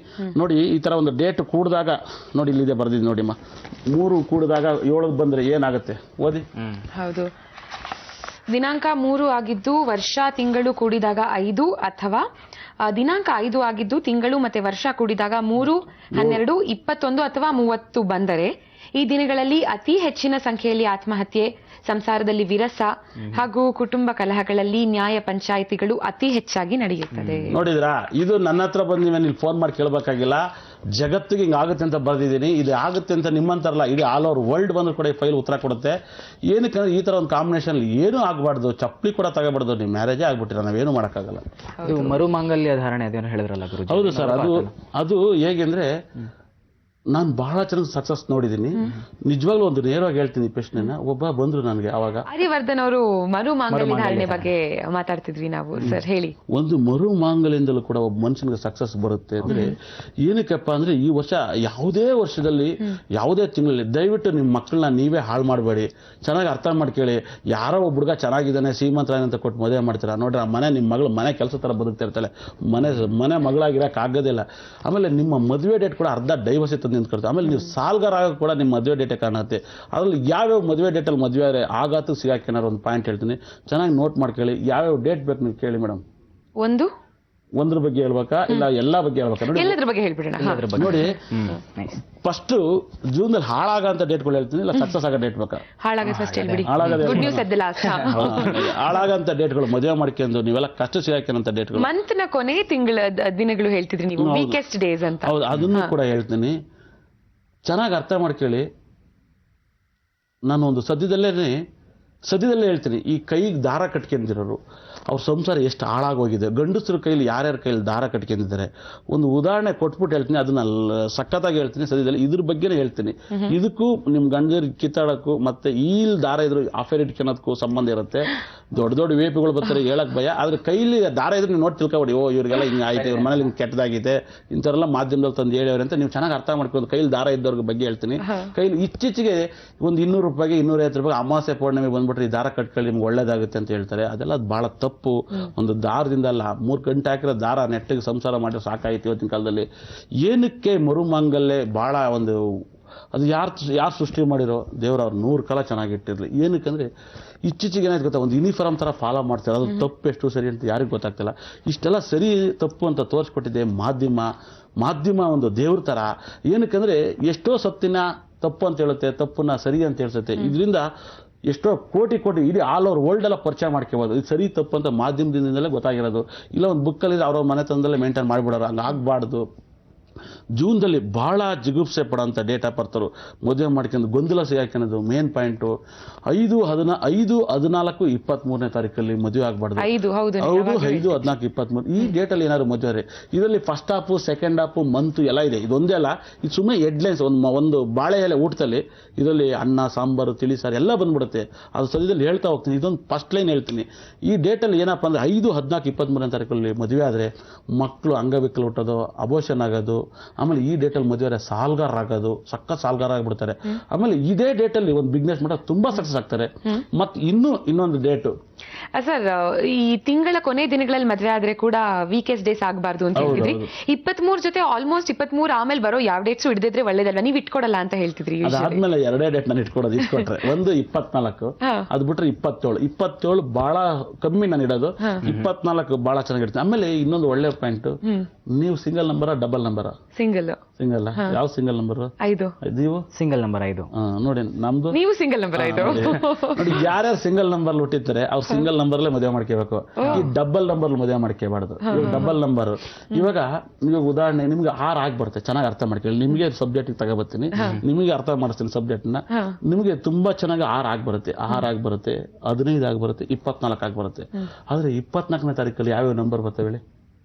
ನೋಡಿ, ಈ ಥರ ಒಂದು ಡೇಟ್ ಕೂಡಿದಾಗ ನೋಡಿ, ಇಲ್ಲಿದೆ ಬರ್ದಿದ್ದೀನಿ ನೋಡಿಮ್ಮ. 3 ಕೂಡಿದಾಗ 7 ಬಂದರೆ ಏನಾಗುತ್ತೆ ಓದಿ. ಹೌದು, ದಿನಾಂಕ 3 ಆಗಿದ್ದು ವರ್ಷ ತಿಂಗಳು ಕೂಡಿದಾಗ 5, ಅಥವಾ ದಿನಾಂಕ 5 ಆಗಿದ್ದು ತಿಂಗಳು ಮತ್ತೆ ವರ್ಷ ಕೂಡಿದಾಗ 3, 12, 21 ಅಥವಾ 30 ಬಂದರೆ ಈ ದಿನಗಳಲ್ಲಿ ಅತಿ ಹೆಚ್ಚಿನ ಸಂಖ್ಯೆಯಲ್ಲಿ ಆತ್ಮಹತ್ಯೆ, ಸಂಸಾರದಲ್ಲಿ ವಿರಸ ಹಾಗೂ ಕುಟುಂಬ ಕಲಹಗಳಲ್ಲಿ ನ್ಯಾಯ ಪಂಚಾಯಿತಿಗಳು ಅತಿ ಹೆಚ್ಚಾಗಿ ನಡೆಯುತ್ತದೆ. ನೋಡಿದ್ರಾ, ಇದು ನನ್ನ ಹತ್ರ ಬಂದು ನೀವೇನು ಫೋನ್ ಮಾಡಿ ಕೇಳಬೇಕಾಗಿಲ್ಲ. ಜಗತ್ತಿಗೆ ಹಿಂಗೆ ಆಗುತ್ತೆ ಅಂತ ಬರ್ದಿದ್ದೀನಿ. ಇದು ಆಗುತ್ತೆ ಅಂತ ನಿಮ್ಮಂತಾರಲ್ಲ, ಇದು ಆಲ್ ಓವರ್ ವರ್ಲ್ಡ್ ಬಂದರೂ ಕೂಡ ಈ ಫೈಲ್ ಉತ್ತರ ಕೊಡುತ್ತೆ. ಏನಕ್ಕೆ ಈ ಥರ ಒಂದು ಕಾಂಬಿನೇಷನ್ ಏನೂ ಆಗಬಾರ್ದು, ಚಪ್ಪಲಿ ಕೂಡ ತಗೋಬಾರ್ದು. ನೀವು ಮ್ಯಾರೇಜೇ ಆಗ್ಬಿಟ್ಟಿರ, ನಾವೇನು ಮಾಡೋಕ್ಕಾಗಲ್ಲ. ಮರುಮಾಂಗಲ್ಯ ಧಾರಣೆ ಅದೇನೋ ಹೇಳಿದ್ರಲ್ಲ ಗುರುಜಿ. ಹೌದು ಸರ್, ಅದು ಹೇಗೆಂದ್ರೆ ನಾನು ಬಹಳ ಚೆನ್ನಾಗಿ ಸಕ್ಸಸ್ ನೋಡಿದ್ದೀನಿ. ನಿಜವಾಗ್ಲೂ ಒಂದು ನೇರವಾಗಿ ಹೇಳ್ತೀನಿ ಪ್ರಶ್ನೆನ. ಒಬ್ಬ ಬಂದ್ರು ನನಗೆ ಅವಾಗ ಹರಿವರ್ಧನ್ ಅವರು ಮರು ಮಾಂಗಲ್ಯ ಧಾರಣೆ ಬಗ್ಗೆ ಮಾತಾಡ್ತಿದ್ವಿ ನಾವು. ಸರ್ ಹೇಳಿ. ಒಂದು ಮರು ಮಾಂಗಲ್ಯದಿಂದಲೂ ಕೂಡ ಒಬ್ಬ ಮನುಷ್ಯನಿಗೆ ಸಕ್ಸಸ್ ಬರುತ್ತೆ ಅಂದ್ರೆ ಏನಕ್ಕಪ್ಪ ಅಂದ್ರೆ ಈ ವರ್ಷ ಯಾವುದೇ ವರ್ಷದಲ್ಲಿ ಯಾವುದೇ ತಿಂಗಳಲ್ಲಿ ದಯವಿಟ್ಟು ನಿಮ್ಮ ಮಕ್ಕಳನ್ನ ನೀವೇ ಹಾಳು ಮಾಡಬೇಡಿ. ಚೆನ್ನಾಗಿ ಅರ್ಥ ಮಾಡ್ಕೊಳ್ಳಿ. ಯಾರೋ ಒಬ್ಬ ಹುಡುಗ ಚೆನ್ನಾಗಿದ್ದಾನೆ ಶ್ರೀಮಂತರಾಗಿ ಅಂತ ಕೊಟ್ಟು ಮದುವೆ ಮಾಡ್ತೀರಾ ನೋಡ್ರಿ, ಆ ಮನೆ ನಿಮ್ಮ ಮಗಳು ಮನೆ ಕೆಲಸ ತರ ಬದುಕ್ತಿರ್ತಾಳೆ, ಮನೆ ಮಗಳಾಗಿರಕ್ಕೆ ಆಗೋದಿಲ್ಲ. ಆಮೇಲೆ ನಿಮ್ಮ ಮದುವೆ ಡೇಟ್ ಕೂಡ ಅರ್ಧ ಡೈವರ್ಸ್ ಇತ್ತು ನಿಂತ್ಕೊಳ್ತಾರೆ. ಆಮೇಲೆ ನೀವು ಸಾಲ್ಗಾರ ಆಗ ಕೂಡ ನಿಮ್ಮ ಮದುವೆ ಡೇಟೇ ಕಾಣುತ್ತೆ. ಅದ್ರಲ್ಲಿ ಯಾವ್ಯಾವ ಮದುವೆ ಡೇಟಲ್ಲಿ ಮದುವೆ ಆದರೆ ಆಘಾತಕ್ಕೆ ಸಿಗಾಕೇನಾರು ಒಂದು ಪಾಯಿಂಟ್ ಹೇಳ್ತೀನಿ, ಚೆನ್ನಾಗಿ ನೋಟ್ ಮಾಡ್ಕೊಳ್ಳಿ. ಯಾವ್ಯಾವ ಡೇಟ್ ಬೇಕು ನೀವು ಕೇಳಿ ಮೇಡಮ್. ಒಂದ್ರ ಬಗ್ಗೆ ಹೇಳ್ಬೇಕಾ ಇಲ್ಲ ಎಲ್ಲಾ ಬಗ್ಗೆ ಹೇಳ್ಬೇಕಾ? ಎಲ್ಲದ್ರ ಬಗ್ಗೆ ಹೇಳ್ಬಿಡೋಣ. ನೋಡಿ, ಫಸ್ಟ್ ಜೂನ್ದಲ್ಲಿ ಹಾಳಾಗಂತ ಡೇಟ್ಗಳು ಹೇಳ್ತೀನಿ, ಇಲ್ಲ ಸಕ್ಸಸ್ ಆಗೋ ಡೇಟ್ ಬೇಕಾ? ಹಾಳಾಗಂತ ಡೇಟ್ಗಳು ಮದುವೆ ಮಾಡ್ಕೊಂಡು ನೀವೆಲ್ಲ ಕಷ್ಟ ಸಿಗಾಕೇನಂತ ಡೇಟ್ಗಳು, ಮಂತ್ ನ ಕೊನೆ ತಿಂಗಳ ದಿನಗಳು ಹೇಳ್ತಿದ್ರಿ ನೀವು, ವೀಕೆಸ್ಟ್ ಡೇಸ್ ಅಂತ. ಹೌದು, ಅದನ್ನು ಕೂಡ ಹೇಳ್ತೀನಿ. ಚೆನ್ನಾಗಿ ಅರ್ಥ ಮಾಡ್ಕೊಳ್ಳಿ. ನಾನು ಒಂದು ಸದ್ಯದಲ್ಲೇ ಹೇಳ್ತೀನಿ, ಈ ಕೈಗೆ ದಾರ ಕಟ್ಕೊಂಡಿರೋರು ಅವ್ರ ಸಂಸಾರ ಎಷ್ಟು ಹಾಳಾಗೋಗಿದೆ. ಗಂಡಸರ ಕೈಲಿ ಯಾರ್ಯಾರ ಕೈಲಿ ದಾರ ಕಟ್ಕೊಂಡಿದ್ದಾರೆ ಒಂದು ಉದಾಹರಣೆ ಕೊಟ್ಬಿಟ್ಟು ಹೇಳ್ತೀನಿ. ಅದನ್ನ ಸಖತ್ತಾಗಿ ಹೇಳ್ತೀನಿ ಸದ್ಯದಲ್ಲಿ. ಇದ್ರ ಬಗ್ಗೆನೇ ಹೇಳ್ತೀನಿ. ಇದಕ್ಕೂ ನಿಮ್ ಗಂಡರ ಕಿತ್ತಾಡಕ್ಕೂ ಮತ್ತೆ ಈ ದಾರ ಇದ್ರು ಅಫೇರ್ ಇಟ್ಕೊಳೋದಕ್ಕೂ ಸಂಬಂಧ ಇರುತ್ತೆ. ದೊಡ್ಡ ದೊಡ್ಡ ವೇಪಿಗಳು ಬರ್ತಾರೆ ಹೇಳಕ್ ಭಯ, ಆದ್ರೆ ಕೈಲಿ ದಾರ ಇದ್ರೆ ನೀವು ನೋಡಿ ತಿಳ್ಕೊಬೇಡಿ, ಓ ಇವ್ರಿಗೆಲ್ಲ ಹಿಂಗೆ ಆಯ್ತು, ಇವ್ರ ಮನೇಲಿ ಹಿಂಗೆ ಕೆಟ್ಟದಾಗಿದೆ, ಇಂಥವ್ರೆಲ್ಲ ಮಾಧ್ಯಮದಲ್ಲಿ ತಂದು ಹೇಳವ್ರೆ ಅಂತ ನೀವು ಚೆನ್ನಾಗಿ ಅರ್ಥ ಮಾಡ್ಕೊಂಡು ಕೈಲಿ ದಾರ ಇದ್ದವ್ರ ಬಗ್ಗೆ ಹೇಳ್ತೀನಿ. ಕೈಲಿ ಇತ್ತೀಚೆಗೆ ಒಂದು 200 ರೂಪಾಯಿಗೆ 250 ರೂಪಾಯಿ ಅಮಾವಾಸ್ಯೆ ಪೌರ್ಣಮಿ ಬಂದ್ಬಿಟ್ರೆ ಈ ದಾರ ಕಟ್ಕೊಳ್ಳಿ ನಿಮ್ಗೆ ಒಳ್ಳೇದಾಗುತ್ತೆ ಅಂತ ಹೇಳ್ತಾರೆ. ಅದೆಲ್ಲ ಬಹಳ ತಪ್ಪು. ಒಂದು ದಾರದಿಂದ ಅಲ್ಲ, 3 ಗಂಟೆ ಹಾಕಿರೋ ದಾರ ನೆಟ್ಟಿಗೆ ಸಂಸಾರ ಮಾಡಿ ಸಾಕಾಯ್ತು ಇವತ್ತಿನ ಕಾಲದಲ್ಲಿ. ಏನಕ್ಕೆ ಮರುಮಾಂಗಲ್ಯ ಬಹಳ ಒಂದು ಅದು ಯಾರು ಸೃಷ್ಟಿ ಮಾಡಿರೋ ದೇವ್ರು ಅವ್ರು 100 ಕಾಲ ಚೆನ್ನಾಗಿಟ್ಟಿರ್ಲಿ. ಏನಕ್ಕಂದ್ರೆ ಇತ್ತೀಚೆಗೆ ಏನಾಯ್ತು ಗೊತ್ತಾ, ಒಂದು ಯೂನಿಫಾರ್ಮ್ ತರ ಫಾಲೋ ಮಾಡ್ತಾರೆ. ಅದು ತಪ್ಪು ಎಷ್ಟು ಸರಿ ಅಂತ ಯಾರಿಗೂ ಗೊತ್ತಾಗ್ತಿಲ್ಲ. ಇಷ್ಟೆಲ್ಲ ಸರಿ ತಪ್ಪು ಅಂತ ತೋರಿಸ್ಕೊಟ್ಟಿದೆ ಮಾಧ್ಯಮ ಒಂದು ದೇವ್ರ ತರ. ಏನಕ್ಕಂದ್ರೆ ಎಷ್ಟೋ ಸತ್ತಿನ ತಪ್ಪು ಅಂತ ಹೇಳುತ್ತೆ, ತಪ್ಪನ್ನ ಸರಿ ಅಂತ ಹೇಳ್ಸುತ್ತೆ. ಇದರಿಂದ ಎಷ್ಟೋ ಕೋಟಿ ಇಡೀ ಆಲ್ ಓವರ್ ವರ್ಲ್ಡ್ ಎಲ್ಲ ಪರಿಚಯ ಮಾಡ್ಕೋಬಹುದು. ಇದು ಸರಿ ತಪ್ಪು ಅಂತ ಮಾಧ್ಯಮದಿಂದಲೇ ಗೊತ್ತಾಗಿರೋದು. ಇಲ್ಲ ಒಂದು ಬುಕ್ಕಲ್ಲಿ ಅವ್ರ ಮನೆ ತಂದಲ್ಲೇ ಮೇಂಟೈನ್ ಮಾಡಿಬಿಡೋರು, ಹಂಗೆ ಆಗಬಾರ್ದು. ಜೂನ್ದಲ್ಲಿ ಬಹಳ ಜಿಗುಪ್ಸೆ ಪಡೋಂಥ ಡೇಟ್ ಆಫ್ ಬರ್ತರು ಮದುವೆ ಮಾಡ್ಕೊಂಡು ಗೊಂದಲ ಸಿಗಾಕೋದು ಮೇನ್ ಪಾಯಿಂಟು. 5, 14, 23ನೇ ತಾರೀಕಲ್ಲಿ ಮದುವೆ ಆಗಬಾರ್ದು. 5, 14, 23 ಈ ಡೇಟಲ್ಲಿ ಏನಾದ್ರು ಮದುವೆ. ಇದರಲ್ಲಿ first half second half month ಎಲ್ಲ ಇದೆ. ಇದೊಂದೇ ಅಲ್ಲ, ಇದು ಸುಮ್ಮನೆ ಹೆಡ್ಲೈನ್ಸ್. ಒಂದು ಬಾಳೆ ಎಲೆ ಊಟದಲ್ಲಿ ಇದರಲ್ಲಿ ಅನ್ನ ಸಾಂಬಾರು ತಿಳಿ ಸಾರು ಎಲ್ಲ ಬಂದ್ಬಿಡುತ್ತೆ. ಅದು ಸದ್ಯದಲ್ಲಿ ಹೇಳ್ತಾ ಹೋಗ್ತೀನಿ. ಇದೊಂದು ಫಸ್ಟ್ ಲೈನ್ ಹೇಳ್ತೀನಿ. ಈ ಡೇಟಲ್ಲಿ ಏನಪ್ಪ ಅಂದ್ರೆ 5, 14, 23ನೇ ತಾರೀಕಲ್ಲಿ ಮದುವೆ ಆದರೆ ಮಕ್ಕಳು ಅಂಗವಿಕಲ ಹುಟ್ಟೋದು, ಅಬೋಷನ್ ಆಗೋದು. ಆಮೇಲೆ ಈ ಡೇಟಲ್ಲಿ ಮದುವೆ ಸಾಲ್ಗಾರ ಆಗೋದು, ಸಕ್ಕ ಸಾಲ್ಗಾರ ಆಗಿಬಿಡ್ತಾರೆ. ಆಮೇಲೆ ಇದೇ ಡೇಟಲ್ಲಿ ಒಂದು ಬಿಸ್ನೆಸ್ ಮಾಡೋದು ತುಂಬಾ ಸಕ್ಸಸ್ ಆಗ್ತಾರೆ. ಮತ್ತೆ ಇನ್ನೊಂದು ಡೇಟು ಸರ್, ಈ ತಿಂಗಳ ಕೊನೆ ದಿನಗಳಲ್ಲಿ ಮದುವೆ ಆದ್ರೆ ಕೂಡ ವೀಕೆಸ್ಟ್ ಡೇಸ್ ಆಗಬಾರ್ದು ಅಂತ ಹೇಳ್ತಿದ್ರಿ. 23 ಜೊತೆ ಆಲ್ಮೋಸ್ಟ್ 23 ಆಮೇಲೆ ಬರೋ ಯಾವ ಡೇಟ್ಸ್ ಹಿಡಿದಿದ್ರೆ ಒಳ್ಳೇದಲ್ವಾ? ನೀವು ಇಟ್ಕೊಡಲ್ಲ ಅಂತ ಹೇಳ್ತಿದ್ರಿ. ಅದಾದ್ಮೇಲೆ 2 ಡೇಟ್ ನಾನು ಇಟ್ಕೊಟ್ರೆ ಒಂದು 24, ಅದು ಬಿಟ್ರೆ 27 ಬಹಳ ಕಮ್ಮಿ ನಾನು ಇಡೋದು. 24 ಬಹಳ ಚೆನ್ನಾಗಿರ್ತೀನಿ. ಆಮೇಲೆ ಇನ್ನೊಂದು ಒಳ್ಳೆ ಪಾಯಿಂಟ್, ನೀವು single number double number? Single. ಯಾವ ಸಿಂಗಲ್ ನಂಬರ್? 5. ನೀವು ಸಿಂಗಲ್ ನಂಬರ್ 5. ನೋಡಿ, ನಮ್ದು ನೀವು ಸಿಂಗಲ್ ನಂಬರ್ 5. ನೋಡಿ, ಯಾರ್ಯಾರು ಸಿಂಗಲ್ ನಂಬರ್ ಹುಟ್ಟಿರ್ತಾರೆ ಅವ್ರು ಸಿಂಗಲ್ ನಂಬರ್ಲೇ ಮದುವೆ ಮಾಡ್ಕೋಬೇಕು. ಈ ಡಬಲ್ ನಂಬರ್ ಮದುವೆ ಮಾಡ್ಕೋಬಾರ್ದು. ಡಬಲ್ ನಂಬರ್ ಇವಾಗ ಉದಾಹರಣೆ ನಿಮ್ಗೆ 6 ಆಗ್ಬರುತ್ತೆ. ಚೆನ್ನಾಗಿ ಅರ್ಥ ಮಾಡ್ಕೊಳ್ಳಿ. ನಿಮಗೆ ಸಬ್ಜೆಕ್ಟ್ ತಗೋಬರ್ತೀನಿ, ನಿಮಗೆ ಅರ್ಥ ಮಾಡಿಸ್ತೀನಿ ಸಬ್ಜೆಕ್ಟ್ ನ. ನಿಮಗೆ ತುಂಬಾ ಚೆನ್ನಾಗಿ 6 ಆಗ್ಬರುತ್ತೆ, 15 ಆಗ್ಬರುತ್ತೆ, 24 ಆಗ್ಬರುತ್ತೆ. ಆದ್ರೆ 24ನೇ ತಾರೀಕಲ್ಲಿ ಯಾವ್ಯಾವ ನಂಬರ್ ಬರ್ತವೆ ಹೇಳಿ?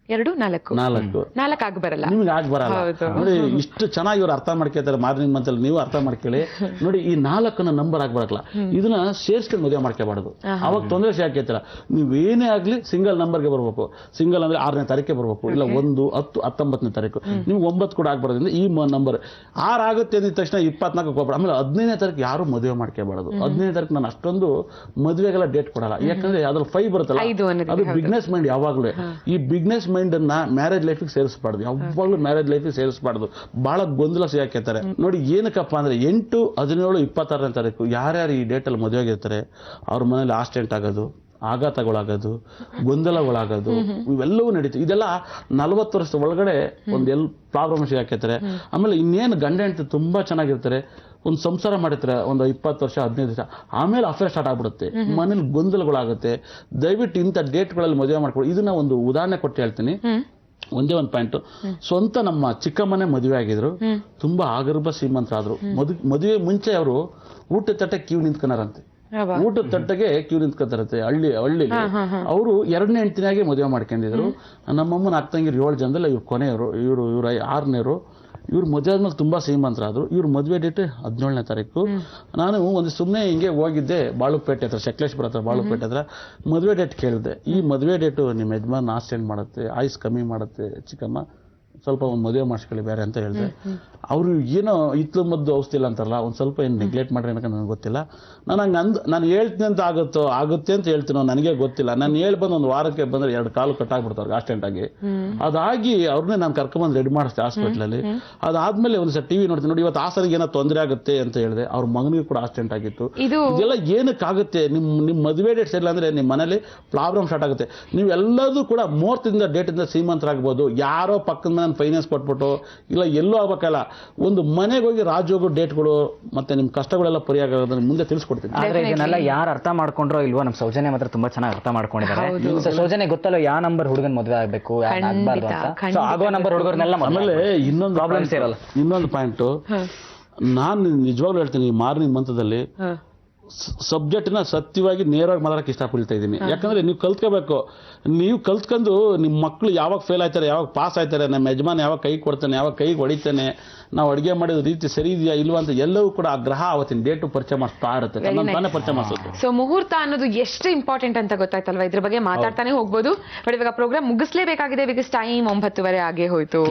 2, 4 ಆಗ ಬರಲ್ಲ. ನಿಮ್ಗೆ ಆಗ ಬರಲ್ಲ. ನೋಡಿ, ಇಷ್ಟು ಚೆನ್ನಾಗಿ ಇವ್ರು ಅರ್ಥ ಮಾಡ್ಕೊಳ್ತಾರೆ ಮಾರ್ನಿಂಗ್ ಮಂತಲ್ಲಿ. ನೀವು ಅರ್ಥ ಮಾಡ್ಕೊಳ್ಳಿ. ನೋಡಿ, ಈ 4 ನಂಬರ್ ಆಗ್ಬರಲ್ಲ. ಇದನ್ನ ಸೇರ್ಸ್ಕೊಂಡು ಮದುವೆ ಮಾಡ್ಕೋಬಾರ್ದು. ಅವಾಗ ತೊಂದರೆ ಸಿಗಾಕೈತಿಲ್ಲ. ನೀವೇನೇ ಆಗ್ಲಿ ಸಿಂಗಲ್ ನಂಬರ್ಗೆ ಬರ್ಬೇಕು. ಸಿಂಗಲ್ ಅಂದ್ರೆ 6ನೇ ತಾರೀಕೆ ಬರ್ಬೇಕು, ಇಲ್ಲ 1, 10, 19ನೇ ತಾರೀಕು. ನಿಮ್ಗೆ 9 ಕೂಡ ಆಗ್ಬಾರ್ದ್ರಿಂದ ಈ ನಂಬರ್ 6 ಆಗುತ್ತೆ ಅಂದಿದ ತಕ್ಷಣ 24ಕ್ಕೆ ಹೋಗ್ಬೇಡ. ಆಮೇಲೆ 15ನೇ ತಾರೀಕು ಯಾರು ಮದುವೆ ಮಾಡ್ಕೋಬಾರ್ದು. 15ನೇ ತಾರೀಕು ನಾನು ಅಷ್ಟೊಂದು ಮದುವೆಗೆಲ್ಲ ಡೇಟ್ ಕೊಡಲ್ಲ. ಯಾಕಂದ್ರೆ ಅದ್ರಲ್ಲಿ 5 ಬರುತ್ತಲ್ಲ, ಅದು ಬಿಸ್ನೆಸ್ ಮೈಂಡ್. ಯಾವಾಗ್ಲೂ ಈ ಬಿಸ್ನೆಸ್ ಮೈಂಡ್ ಅನ್ನ ಮ್ಯಾರೇಜ್ ಲೈಫಿಗೆ ಸೇರಿಸಬಾರ್ದು. ಯಾವಾಗಲೂ ಮ್ಯಾರೇಜ್ ಲೈಫಿಗೆ ಸೇರಿಸಬಾರ್ದು. ಬಹಳ ಗೊಂದಲ ಸಿಗಾಕೇತಾರೆ. ನೋಡಿ, ಏನಕ್ಕಪ್ಪ ಅಂದ್ರೆ 8, 17, 26ನೇ ತಾರೀಕು ಯಾರ್ಯಾರು ಈ ಡೇಟ್ ಅಲ್ಲಿ ಮದುವೆ ಆಗಿರ್ತಾರೆ ಅವ್ರ ಮನೇಲಿ ಆಕ್ಸಿಡೆಂಟ್ ಆಗೋದು, ಆಘಾತಗಳಾಗೋದು, ಗೊಂದಲಗಳಾಗೋದು ಇವೆಲ್ಲವೂ ನಡೀತು. ಇದೆಲ್ಲ 40 ವರ್ಷದ ಒಳಗಡೆ ಒಂದು ಪ್ರಾಬ್ಲಮ್ ಸಿಗಾಕೇತಾರೆ. ಆಮೇಲೆ ಇನ್ನೇನು ಗಂಡ ಹೆಂಡತಿ ತುಂಬಾ ಚೆನ್ನಾಗಿರ್ತಾರೆ, ಒಂದು ಸಂಸಾರ ಮಾಡಿರ್ತಾರೆ ಒಂದು 20 ವರ್ಷ 15 ವರ್ಷ, ಆಮೇಲೆ ಅಫೇರ್ ಸ್ಟಾರ್ಟ್ ಆಗ್ಬಿಡುತ್ತೆ, ಮನೇಲಿ ಗೊಂದಲಗಳಾಗುತ್ತೆ. ದಯವಿಟ್ಟು ಇಂಥ ಡೇಟ್ಗಳಲ್ಲಿ ಮದುವೆ ಮಾಡ್ಕೊಳ್ಳಿ. ಇದನ್ನ ಒಂದು ಉದಾಹರಣೆ ಕೊಟ್ಟು ಹೇಳ್ತೀನಿ. ಒಂದೇ ಒಂದು ಪಾಯಿಂಟ್. ಸ್ವಂತ ನಮ್ಮ ಚಿಕ್ಕಮ್ಮನೇ ಮದುವೆ ಆಗಿದ್ರು, ತುಂಬಾ ಆಗರ್ಭ ಶ್ರೀಮಂತರಾದ್ರು. ಮದುವೆ ಮುಂಚೆ ಅವರು ಊಟ ತಟ್ಟೆ ಕ್ಯೂ ನಿಂತ್ಕೊನಾರಂತೆ. ಊಟದ ತಟ್ಟೆಗೆ ಕ್ಯೂ ನಿಂತ್ಕೊತಾರತ್ತೆ ಹಳ್ಳಿಗೆ. ಅವರು 2ನೇ ಹೆಂಡತಿನಾಗೆ ಮದುವೆ ಮಾಡ್ಕೊಂಡಿದ್ರು. ನಮ್ಮಮ್ಮನ ಅಕ್ಕಂಗಿರು 7 ಜನದಲ್ಲಿ ಇವ್ರು ಕೊನೆಯವರು, ಇವರು 6ನೇವರು. ಇವ್ರು ಮದುವೆ ಆದ್ಮೇಲೆ ತುಂಬ ಶ್ರೀಮಂತರಾದ್ರು. ಇವ್ರ ಮದುವೆ ಡೇಟ್ 17ನೇ ತಾರೀಕು. ನಾನು ಒಂದು ಸುಮ್ಮನೆ ಹಿಂಗೆ ಹೋಗಿದ್ದೆ ಬಾಳುಪೇಟೆ ಹತ್ರ, ಶಕ್ಲೇಶ್ಪುರ ಹತ್ರ ಬಾಳುಪೇಟೆ ಹತ್ರ. ಮದುವೆ ಡೇಟ್ ಕೇಳಿದೆ. ಈ ಮದುವೆ ಡೇಟು ನಿಮ್ಮ ಯಜಮಾನ್ ಆಕ್ಸಿಡೆಂಟ್ ಮಾಡುತ್ತೆ, ಆಯುಸ್ ಕಮ್ಮಿ ಮಾಡುತ್ತೆ ಚಿಕ್ಕಮ್ಮ, ಸ್ವಲ್ಪ ಒಂದು ಮದುವೆ ಮಾಡಿಸ್ಕೊಳ್ಳಿ ಬೇರೆ ಅಂತ ಹೇಳಿದೆ. ಅವರು ಏನೋ ಇತ್ಲು ಮದ್ದು ಔಷಧಿ ಇಲ್ಲ ಅಂತಾರಲ್ಲ, ಒಂದು ಸ್ವಲ್ಪ ಏನು ನೆಗ್ಲೆಕ್ಟ್ ಮಾಡ್ರಿ ಅನ್ನೋಕೆ ನನಗೆ ಗೊತ್ತಿಲ್ಲ. ನಾನು ಹಂಗೆ ನಾನು ಹೇಳ್ತೀನಿ ಅಂತ ಆಗುತ್ತೆ ಅಂತ ಹೇಳ್ತೀನೋ ನನಗೆ ಗೊತ್ತಿಲ್ಲ. ನಾನು ಹೇಳಿ ಬಂದು ಒಂದು ವಾರಕ್ಕೆ ಬಂದರೆ 2 ಕಾಲು ಕಟ್ಟಾಗ್ಬಿಡ್ತಾರೆ ಆಕ್ಸಿಡೆಂಟ್ ಆಗಿ. ಅದಾಗಿ ಅವ್ರನ್ನೇ ನಾನು ಕರ್ಕೊಂಬಂದು ರೆಡಿ ಮಾಡಿಸ್ದೆ ಹಾಸ್ಪಿಟ್ಲಲ್ಲಿ. ಅದಾದ್ಮೇಲೆ ಒಂದು ಸರ್ ಟಿವಿ ನೋಡ್ತೀನಿ, ನೋಡಿ ಇವತ್ತು ಹಾಸನಿಗೆ ಏನೋ ತೊಂದರೆ ಆಗುತ್ತೆ ಅಂತ ಹೇಳಿದೆ. ಅವ್ರ ಮಗನಿಗೆ ಕೂಡ ಆಕ್ಸಿಡೆಂಟ್ ಆಗಿತ್ತು. ಇದೆಲ್ಲ ಏನಕ್ಕಾಗುತ್ತೆ? ನಿಮ್ಮ ಮದುವೆ ಡೇಟ್ ಇಲ್ಲ ಅಂದ್ರೆ ನಿಮ್ಮ ಮನೇಲಿ ಪ್ರಾಬ್ಲಮ್ ಸ್ಟಾರ್ಟ್ ಆಗುತ್ತೆ. ನೀವು ಎಲ್ಲದೂ ಕೂಡ ಮುಹೂರ್ತದಿಂದ ಡೇಟಿಂದ ಶ್ರೀಮಂತರಾಗ್ಬೋದು. ಯಾರೋ ಪಕ್ಕದ ಮನೆ ಫೈನಾನ್ಸ್ ಕೊಟ್ಬಿಟ್ಟು ಇಲ್ಲ ಎಲ್ಲೂ ಆಗ್ಬೇಕಲ್ಲ, ಒಂದು ಮನೆಗೆ ಹೋಗಿ ರಾಜೋಗೋ ಡೇಟ್ಗಳು ಮತ್ತೆ ನಿಮ್ಮ ಕಷ್ಟಗಳೆಲ್ಲ ಪರಿಹಾರ ಆಗೋದನ್ನ ಮುಂದೆ ತಿಳಿಸ್ಕೊಡ್ತೀನಿ. ಆದ್ರೆ ಇದನ್ನೆಲ್ಲ ಯಾರು ಅರ್ಥ ಮಾಡ್ಕೊಂಡ್ರೋ ಇಲ್ವೋ, ನಮ್ಮ ಸೌಜನ್ಯ ಮಾತ್ರ ತುಂಬಾ ಚೆನ್ನಾಗಿ ಅರ್ಥ ಮಾಡ್ಕೊಂಡಿದ್ದಾರೆ. ಸೌಜನ್ಯ ಗೊತ್ತಲ್ಲ ಯಾವ ನಂಬರ್ ಹುಡುಗನ್ ಮದುವೆ ಆಗ್ಬೇಕು, ಆಗ್ಬಾರ್ದು ಅಂತ. ಸೊ ಆಗೋ ನಂಬರ್ ಹುಡುಗರ್ನೆಲ್ಲ ಆಮೇಲೆ ಇನ್ನೊಂದು ಪ್ರಾಬ್ಲಮ್ಸ್ ಇರಲ್ಲ. ಇನ್ನೊಂದು ಪಾಯಿಂಟ್ ನಾನು ನಿಜವಾಗ್ಲೂ ಹೇಳ್ತೀನಿ, ಮಾರ್ನಿಂಗ್ ಮಂತದಲ್ಲಿ ಸಬ್ಜೆಕ್ಟ್ನ ಸತ್ಯವಾಗಿ ನೇರವಾಗಿ ಮಾತಾಡಕ್ಕೆ ಇಷ್ಟಪಡ್ತಾ ಇದ್ದೀನಿ. ಯಾಕಂದ್ರೆ ನೀವು ಕಲ್ತ್ಕೋಬೇಕು. ನೀವು ಕಲ್ತ್ಕೊಂಡು ನಿಮ್ಮ ಮಕ್ಕಳು ಯಾವಾಗ ಫೇಲ್ ಆಯ್ತಾರೆ, ಯಾವಾಗ ಪಾಸ್ ಆಯ್ತಾರೆ, ನಮ್ಮ ಯಜಮಾನ್ ಯಾವಾಗ ಕೈ ಕೊಡ್ತಾನೆ, ಯಾವಾಗ ಕೈ ಹೊಡಿತಾನೆ, ನಾವು ಅಡುಗೆ ಮಾಡಿದ ರೀತಿ ಸರಿ ಇದೆಯಾ ಇಲ್ವಾ ಅಂತ ಎಲ್ಲವೂ ಕೂಡ ಆ ಗ್ರಹ ಅವತ್ತಿನ ಡೇಟು ಪರಿಚಯ ಮಾಡ್ತಾ ಇರುತ್ತೆ, ತಾನೇ ಪರಿಚಯ ಮಾಡಿಸುತ್ತೆ. ಸೊ ಮುಹೂರ್ತ ಅನ್ನೋದು ಎಷ್ಟು ಇಂಪಾರ್ಟೆಂಟ್ ಅಂತ ಗೊತ್ತಾಯ್ತಲ್ವಾ? ಇದ್ರ ಬಗ್ಗೆ ಮಾತಾಡ್ತಾನೆ ಹೋಗ್ಬೋದು. ಬಟ್ ಇವಾಗ ಪ್ರೋಗ್ರಾಮ್ ಮುಗಿಸ್ಲೇಬೇಕಾಗಿದೆ, ಬಿಕಾಸ್ ಟೈಮ್ 9:30 ಆಗೇ ಹೋಯ್ತು.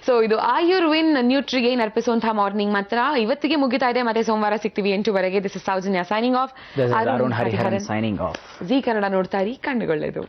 ಸೊ ಇದು ಆಯುರ್ವಿನ್ ನ್ಯೂಟ್ರಿಗೇನ್ ಅರ್ಪಿಸುವಂತಹ ಮಾರ್ನಿಂಗ್ ಮಾತ್ರ ಇವತ್ತಿಗೆ ಮುಗಿತಾ ಇದೆ. ಮತ್ತೆ ಸೋಮವಾರ ಸಿಗ್ತೀವಿ 8 this is Soujanya signing off. Arun Hariharan signing off. Zee Kannada ನೋಡ್ತಾ ಇರಿ, ಕಂಡುಕೊಳ್ಳೋದು.